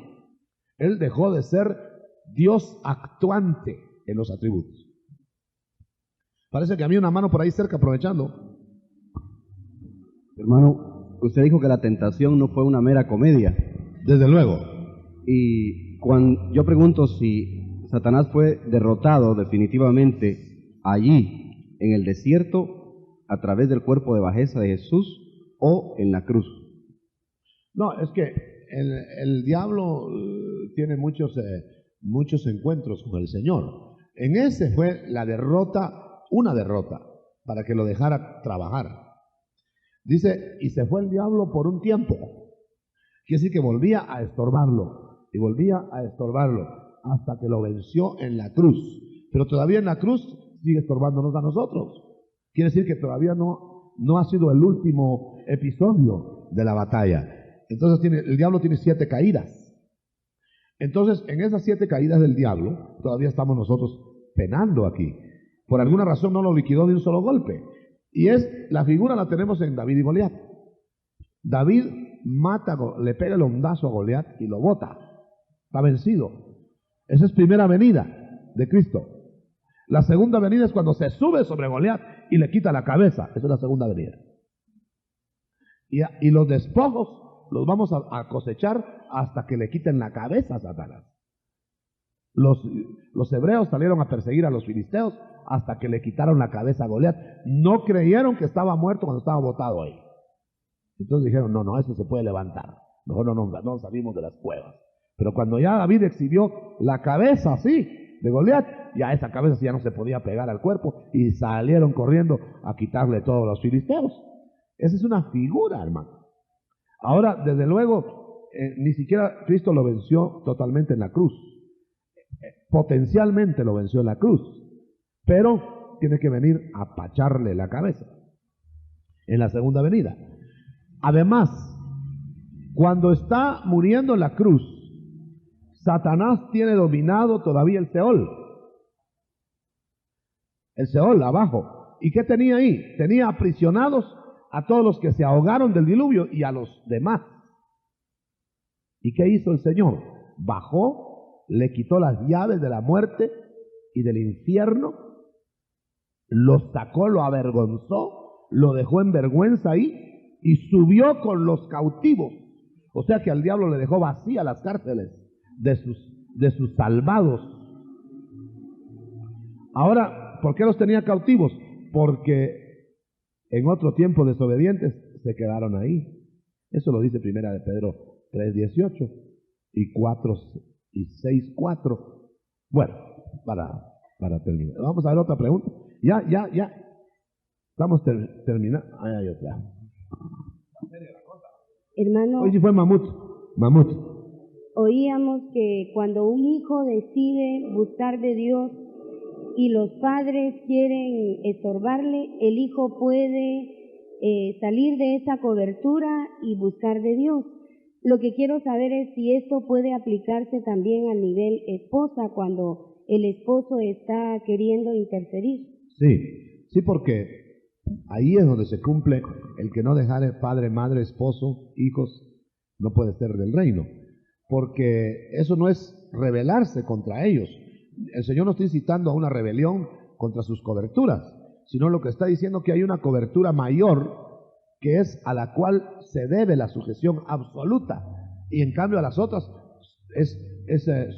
Él dejó de ser Dios actuante en los atributos. Parece que había una mano por ahí cerca aprovechando. Hermano, usted dijo que la tentación no fue una mera comedia. Desde luego. Y cuando yo pregunto si Satanás fue derrotado definitivamente allí, en el desierto, a través del cuerpo de bajeza de Jesús o en la cruz. No, es que el diablo tiene muchos encuentros con el Señor. En ese fue la derrota, una derrota, para que lo dejara trabajar. Dice, y se fue el diablo por un tiempo. Quiere decir que volvía a estorbarlo, y volvía a estorbarlo, hasta que lo venció en la cruz. Pero todavía en la cruz sigue estorbándonos a nosotros. Quiere decir que todavía no ha sido el último episodio de la batalla. Entonces el diablo tiene 7 caídas. Entonces, en esas 7 caídas del diablo, todavía estamos nosotros penando aquí. Por alguna razón no lo liquidó de un solo golpe. Y la figura la tenemos en David y Goliat. David le pega el hondazo a Goliat y lo bota. Está vencido. Esa es primera venida de Cristo. La segunda venida es cuando se sube sobre Goliat y le quita la cabeza. Esa es la segunda venida. Y los despojos los vamos a cosechar hasta que le quiten la cabeza a Satanás. Los hebreos salieron a perseguir a los filisteos hasta que le quitaron la cabeza a Goliat. No creyeron que estaba muerto cuando estaba botado ahí. Entonces dijeron, no, eso se puede levantar. Mejor no salimos de las cuevas. Pero cuando ya David exhibió la cabeza así de Goliat, ya esa cabeza ya no se podía pegar al cuerpo y salieron corriendo a quitarle todos los filisteos. Esa es una figura, hermano. Ahora, desde luego, ni siquiera Cristo lo venció totalmente en la cruz. Potencialmente lo venció en la cruz, pero tiene que venir a pacharle la cabeza en la segunda venida. Además, cuando está muriendo en la cruz, Satanás tiene dominado todavía el Seol. El Seol abajo. ¿Y qué tenía ahí? Tenía aprisionados a todos los que se ahogaron del diluvio y a los demás. ¿Y qué hizo el Señor? Bajó, le quitó las llaves de la muerte y del infierno, lo sacó, lo avergonzó, lo dejó en vergüenza ahí y subió con los cautivos. O sea que al diablo le dejó vacía las cárceles de sus salvados. Ahora, ¿por qué los tenía cautivos? Porque en otro tiempo desobedientes se quedaron ahí. Eso lo dice Primera de Pedro 3:18 y 6:4. Bueno, para terminar. Vamos a ver otra pregunta. Ya. Estamos terminando. Ahí hay otra. Hermano, Hoy sí fue Mamut. oíamos que cuando un hijo decide buscar de Dios y los padres quieren estorbarle, el hijo puede salir de esa cobertura y buscar de Dios. Lo que quiero saber es si esto puede aplicarse también a nivel esposa, cuando el esposo está queriendo interferir. Sí, porque ahí es donde se cumple el que no dejare padre, madre, esposo, hijos, no puede ser del reino. Porque eso no es rebelarse contra ellos. El Señor no está incitando a una rebelión contra sus coberturas, sino lo que está diciendo que hay una cobertura mayor que es a la cual se debe la sujeción absoluta, y en cambio a las otras es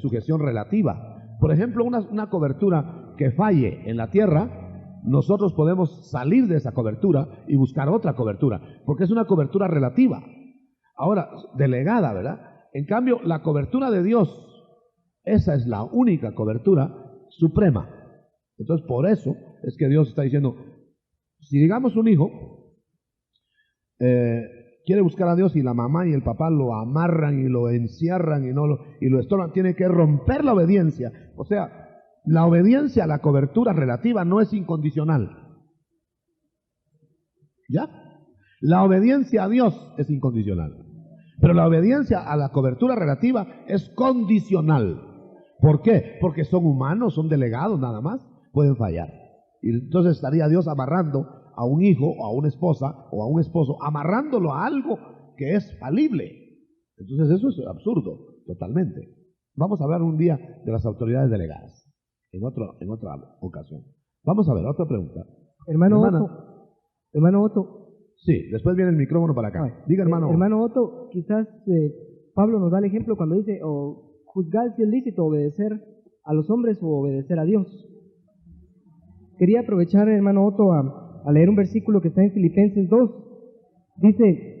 sujeción relativa. Por ejemplo, una cobertura que falle en la tierra, nosotros podemos salir de esa cobertura y buscar otra cobertura, porque es una cobertura relativa. Ahora, delegada, ¿verdad? En cambio, la cobertura de Dios, esa es la única cobertura suprema. Entonces, por eso es que Dios está diciendo, si digamos un hijo quiere buscar a Dios y la mamá y el papá lo amarran y lo encierran y lo estorban, tiene que romper la obediencia. O sea, la obediencia a la cobertura relativa no es incondicional. ¿Ya? La obediencia a Dios es incondicional. Pero la obediencia a la cobertura relativa es condicional. ¿Por qué? Porque son humanos, son delegados nada más, pueden fallar. Y entonces estaría Dios amarrando a un hijo o a una esposa o a un esposo, amarrándolo a algo que es falible. Entonces eso es absurdo, totalmente. Vamos a hablar un día de las autoridades delegadas, en otra ocasión. Vamos a ver, otra pregunta. Hermano Otto. Sí, después viene el micrófono para acá. Diga, hermano. Hermano Otto, quizás Pablo nos da el ejemplo cuando dice, juzgar si es lícito obedecer a los hombres o obedecer a Dios. Quería aprovechar, hermano Otto, a leer un versículo que está en Filipenses 2. Dice,